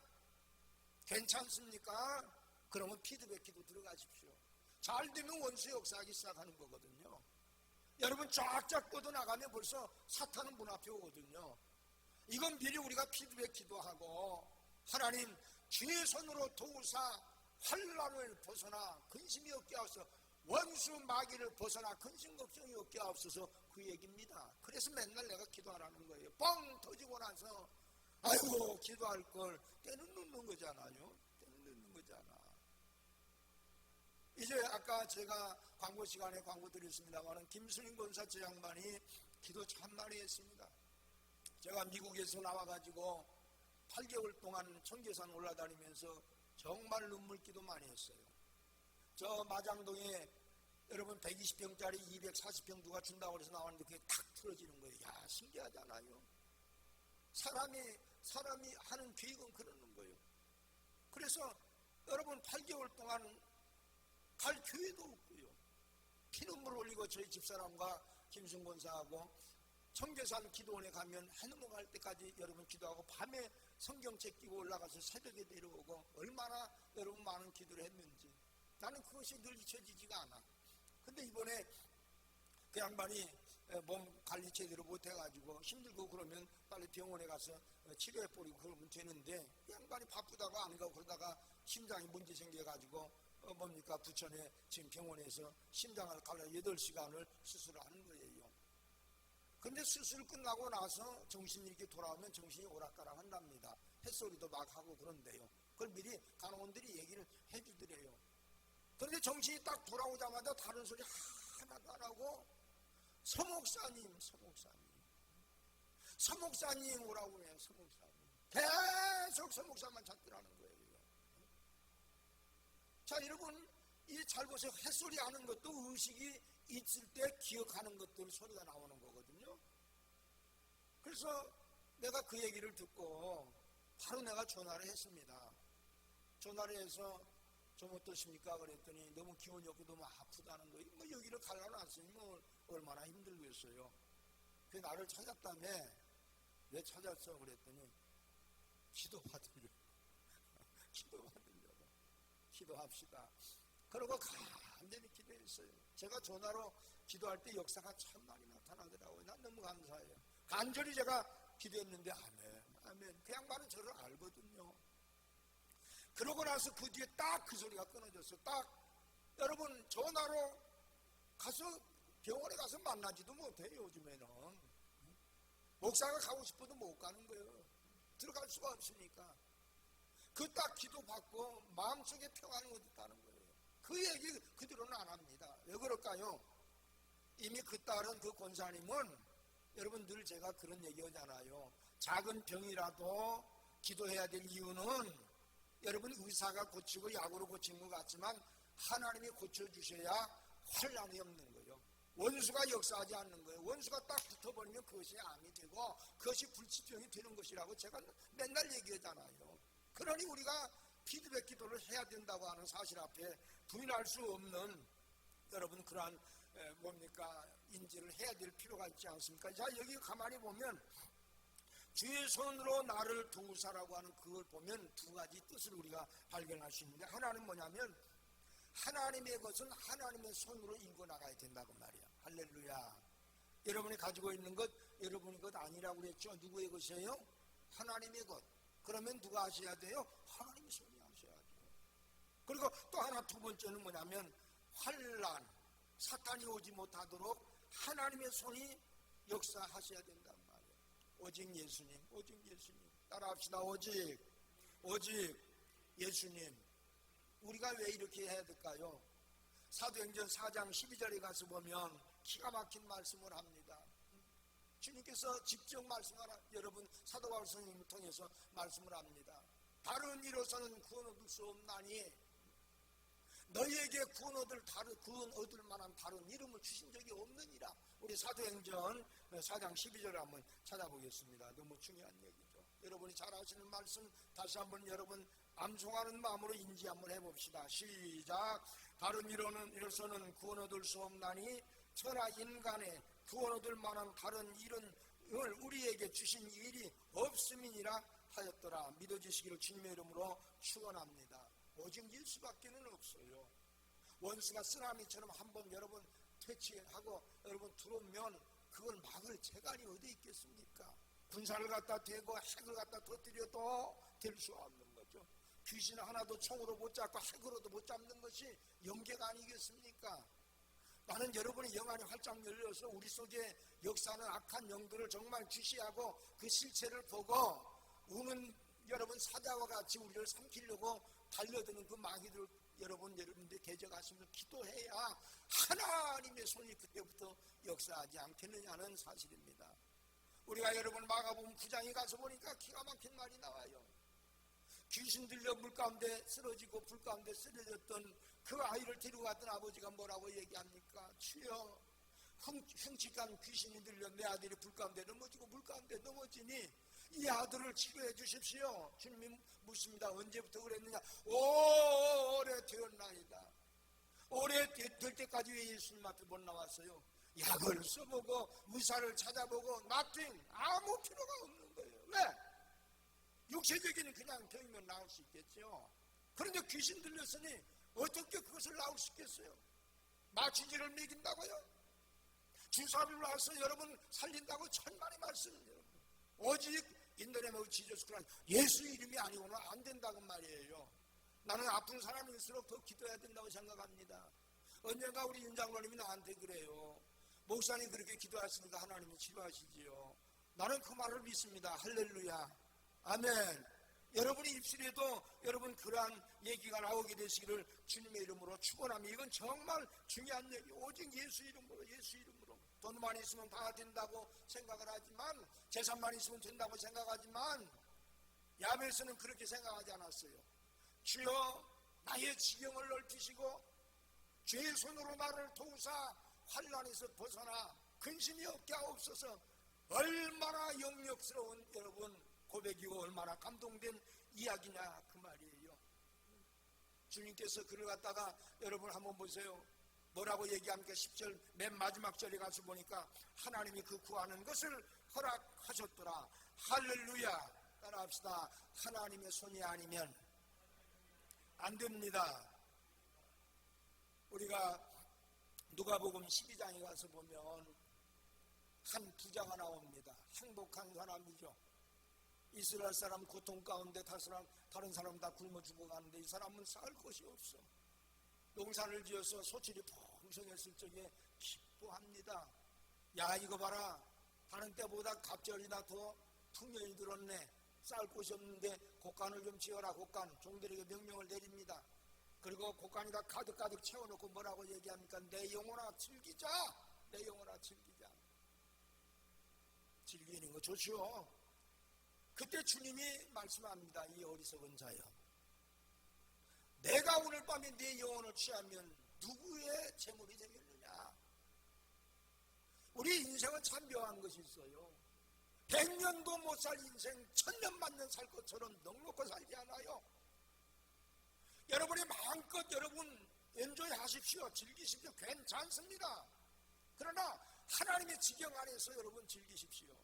괜찮습니까? 그러면 피드백 기도 들어가십시오. 잘 되면 원수 역사하기 시작하는 거거든요. 여러분 쫙쫙 뻗어나가면 벌써 사탄은 문 앞에 오거든요. 이건 미리 우리가 피드백 기도하고 하나님 주의 손으로 도우사 환난을 벗어나 근심이 없게 하옵소서 원수 마귀를 벗어나 근심 걱정이 없게 하옵소서 그 얘기입니다. 그래서 맨날 내가 기도하라는 거예요. 뻥 터지고 나서 아이고 기도할 걸 때는 늦는 거잖아요. 때는 늦는 거잖아. 이제 아까 제가 광고 시간에 광고 드렸습니다만 김순인 권사 제 양반이 기도 참 많이 했습니다. 제가 미국에서 나와가지고 8개월 동안 청계산 올라다니면서 정말 눈물기도 많이 했어요. 저 마장동에 여러분 120평짜리 240평 누가 준다고 해서 나왔는데 그게 탁 틀어지는 거예요. 야 신기하잖아요. 사람이 하는 계획은 그러는 거예요. 그래서 여러분 8개월 동안 갈 교회도 없고요. 피눈물 흘리고 저희 집사람과 김순 권사하고 청계산 기도원에 가면 해 넘어갈 때까지 여러분 기도하고 밤에 성경책 끼고 올라가서 새벽에 내려오고 얼마나 여러분 많은 기도를 했는지 나는 그것이 늘 잊혀지지가 않아. 근데 이번에 그 양반이 몸 관리 제대로 못해가지고 힘들고 그러면 빨리 병원에 가서 치료해버리고 그러면 되는데 그 양반이 바쁘다고 안 가고 그러다가 심장이 문제 생겨가지고 부천에 지금 병원에서 심장을 갈라 8시간을 수술을 하는 거예요. 근데 수술 끝나고 나서 정신이 이렇게 돌아오면 정신이 오락가락 한답니다. 햇소리도 막 하고 그런데요. 그걸 미리 간호원들이 얘기를 해주더래요. 그런데 정신이 딱 돌아오자마자 다른 소리 하나도 안 하고 서목사님 오라고 해요. 서목사님 계속 서목사만 찾더라는 거예요. 자 여러분 이 잘 보세요. 햇소리 하는 것도 의식이 있을 때 기억하는 것들 소리가 나오는 거거든요. 그래서 내가 그 얘기를 듣고 바로 내가 전화를 했습니다. 전화를 해서 좀 어떠십니까? 그랬더니 너무 기운이 없고 너무 아프다는 거예요. 뭐 여기를 갈라놨으니 뭐 얼마나 힘들겠어요. 그 나를 찾았다며. 왜 찾았어? 그랬더니 기도받으려고. 기도합시다. 그러고 간절히 기도했어요. 제가 전화로 기도할 때 역사가 참 많이 나타나더라고요. 난 너무 감사해요. 간절히 제가 기도했는데 아멘. 그 양반은 저를 알거든요. 그러고 나서 그 뒤에 딱 그 소리가 끊어졌어요. 딱 여러분 전화로 가서 병원에 가서 만나지도 못해요. 요즘에는 목사가 가고 싶어도 못 가는 거예요. 들어갈 수가 없으니까. 그 딱 기도받고 마음속에 평안을 얻었다는 거예요. 그 얘기 그대로는 안 합니다. 왜 그럴까요? 이미 그 딸은 그 권사님은 여러분 늘 제가 그런 얘기하잖아요. 작은 병이라도 기도해야 될 이유는 여러분 의사가 고치고 약으로 고치는 것 같지만 하나님이 고쳐주셔야 환난이 없는 거예요. 원수가 역사하지 않는 거예요. 원수가 딱 붙어버리면 그것이 암이 되고 그것이 불치병이 되는 것이라고 제가 맨날 얘기하잖아요. 그러니 우리가 피드백 기도를 해야 된다고 하는 사실 앞에 부인할 수 없는 여러분 그러한 인지를 해야 될 필요가 있지 않습니까? 자 여기 가만히 보면 주의 손으로 나를 도우사라고 하는 그걸 보면 두 가지 뜻을 우리가 발견할 수 있는데 하나는 뭐냐면 하나님의 것은 하나님의 손으로 인고 나가야 된다고 말이야. 할렐루야. 여러분이 가지고 있는 것 여러분의 것 아니라고 그랬죠. 누구의 것이에요? 하나님의 것. 그러면 누가 하셔야 돼요? 하나님의 손이 하셔야 돼요. 그리고 또 하나 두 번째는 뭐냐면 환난, 사탄이 오지 못하도록 하나님의 손이 역사하셔야 된단 말이에요. 오직 예수님. 따라합시다. 오직 예수님. 우리가 왜 이렇게 해야 될까요? 사도행전 4장 12절에 가서 보면 기가 막힌 말씀을 합니다. 주님께서 직접 말씀하라. 여러분 사도 바울 선생님을 통해서 말씀을 합니다. 다른 이로서는 구원 얻을 수 없나니 너희에게 구원 얻을 만한 다른 이름을 주신 적이 없느니라. 우리 사도행전 4장 12절을 한번 찾아보겠습니다. 너무 중요한 얘기죠. 여러분이 잘 아시는 말씀 다시 한번 여러분 암송하는 마음으로 인지 한번 해봅시다. 시작. 다른 이로서는 구원 얻을 수 없나니 천하 인간의 구원 얻을 만한 다른 이름을 우리에게 주신 일이 없음이니라 하였더라. 믿어지시기를 주님의 이름으로 축원합니다. 오직 예수밖에는 없어요. 원수가 쓰나미처럼 한번 여러분 퇴치하고 여러분 들어오면 그걸 막을 재간이 어디 있겠습니까? 군사를 갖다 대고 핵을 갖다 터뜨려도 될 수 없는 거죠. 귀신 하나도 총으로 못 잡고 핵으로도 못 잡는 것이 영계가 아니겠습니까? 나는 여러분의 영안이 활짝 열려서 우리 속에 역사는 악한 영들을 정말 주시하고 그 실체를 보고 우는 여러분 사자와 같이 우리를 삼키려고 달려드는 그 마귀들 여러분들 대적하시면서 기도해야 하나님의 손이 그때부터 역사하지 않겠느냐는 사실입니다. 우리가 여러분 마가복음 9장에 가서 보니까 기가 막힌 말이 나와요. 귀신 들려 물 가운데 쓰러지고 불 가운데 쓰러졌던 그 아이를 데리고 갔던 아버지가 뭐라고 얘기합니까? 주여, 흉측한 귀신이 들려 내 아들이 불 가운데 넘어지고 물 가운데 넘어지니 이 아들을 치료해 주십시오. 주님이 묻습니다. 언제부터 그랬느냐? 오래되었나이다. 오래될 때까지 왜 예수님 앞에 못 나왔어요? 약을 써보고 의사를 찾아보고 nothing, 아무 필요가 없는 거예요. 왜? 육체적인 그냥 병이면 나을 수 있겠죠. 그런데 귀신 들렸으니 어떻게 그것을 나을 수 있겠어요? 마취제를 먹인다고요? 주사를 놔서 여러분 살린다고 천만의 말씀. 오직 인더네메 지저스 크라이스트 예수 이름이 아니고는 안 된다고 말이에요. 나는 아픈 사람일수록 더 기도해야 된다고 생각합니다. 언젠가 우리 윤 장로님이 나한테 그래요. 목사님 그렇게 기도하시니까 하나님이 치료하시지요. 나는 그 말을 믿습니다. 할렐루야, 아멘. 여러분의 입술에도 여러분 그러한 얘기가 나오게 되시기를 주님의 이름으로 축원하며, 이건 정말 중요한 얘기. 오직 예수 이름으로, 예수 이름으로. 돈만 있으면 다 된다고 생각을 하지만, 재산만 있으면 된다고 생각하지만, 야베스는 그렇게 생각하지 않았어요. 주여 나의 지경을 넓히시고 주의 손으로 나를 도우사 환난에서 벗어나 근심이 없게 하옵소서. 얼마나 영역스러운 여러분 고백이고 얼마나 감동된 이야기냐 그 말이에요. 주님께서 그를 갖다가 여러분 한번 보세요. 뭐라고 얘기합니까? 10절 맨 마지막 절에 가서 보니까 하나님이 그 구하는 것을 허락하셨더라. 할렐루야. 따라합시다. 하나님의 손이 아니면 안 됩니다. 우리가 누가복음 12장에 가서 보면 한 부자가 나옵니다. 행복한 사람이죠. 이스라엘 사람 고통 가운데 다른 사람 다 굶어 죽어가는데 이 사람은 살 것이 없어. 농사를 지어서 소출이 풍성했을 적에 기뻐합니다. 야, 이거 봐라, 다른 때보다 갑절이나 더 풍년이 들었네. 쌀 곳이 없는데 곡간을 좀 지어라. 곡간, 종들에게 명령을 내립니다. 그리고 곡간에다 가득가득 채워놓고 뭐라고 얘기합니까? 내 영혼아 즐기자. 내 영혼아 즐기자. 즐기는 거 좋죠. 그때 주님이 말씀합니다. 이 어리석은 자여, 내가 오늘 밤에 내 영혼을 취하면 누구의 재물이 되겠느냐. 우리 인생은 참 묘한 것이 있어요. 100년도 못 살 인생 1000년 만년 살 것처럼 넉넉히 살지 않아요. 여러분이 마음껏 여러분 엔조이 하십시오. 즐기십시오. 괜찮습니다. 그러나 하나님의 지경 안에서 여러분 즐기십시오.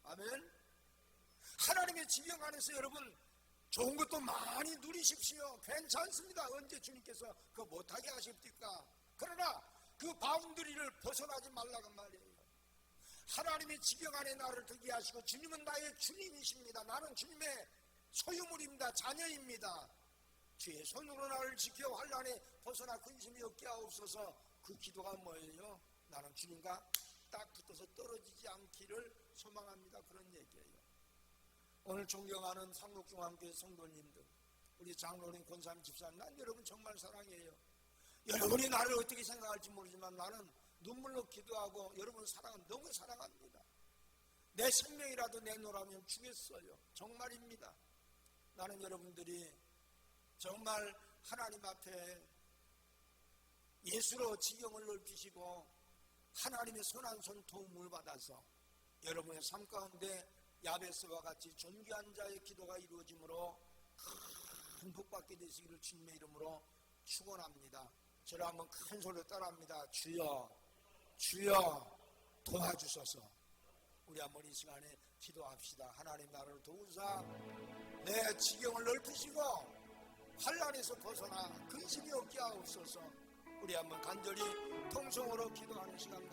아멘. 하나님의 지경 안에서 여러분 좋은 것도 많이 누리십시오. 괜찮습니다. 언제 주님께서 그거 못하게 하십니까? 그러나 그 바운더리를 벗어나지 말라고 말이에요. 하나님의 지경 안에 나를 들게 하시고, 주님은 나의 주님이십니다. 나는 주님의 소유물입니다. 자녀입니다. 주의 손으로 나를 지켜 환난에 벗어나 근심이 없게 하옵소서. 그 기도가 뭐예요? 나는 주님과 딱 붙어서 떨어지지 않기를 소망합니다. 그런 얘기예요. 오늘 존경하는 상록중앙교회 성도님들, 우리 장로님, 권사님, 집사님, 난 여러분 정말 사랑해요. 여러분이 나를 어떻게 생각할지 모르지만 나는 눈물로 기도하고 여러분 사랑은 너무 사랑합니다. 내 생명이라도 내놓으라면 주겠어요. 정말입니다. 나는 여러분들이 정말 하나님 앞에 예수로 지경을 넓히시고 하나님의 선한 손 도움을 받아서 여러분의 삶 가운데 야베스와 같이 존귀한 자의 기도가 이루어짐으로 큰 복받게 되시기를 주님의 이름으로 축원합니다. 저를 한번 큰 소리로 따라합니다. 주여, 주여 도와주소서. 우리 한번 이 시간에 기도합시다. 하나님 나를 도우사 내 지경을 넓히시고 환난에서 벗어나 근심이 없게 하옵소서. 우리 한번 간절히 통성으로 기도하는 시간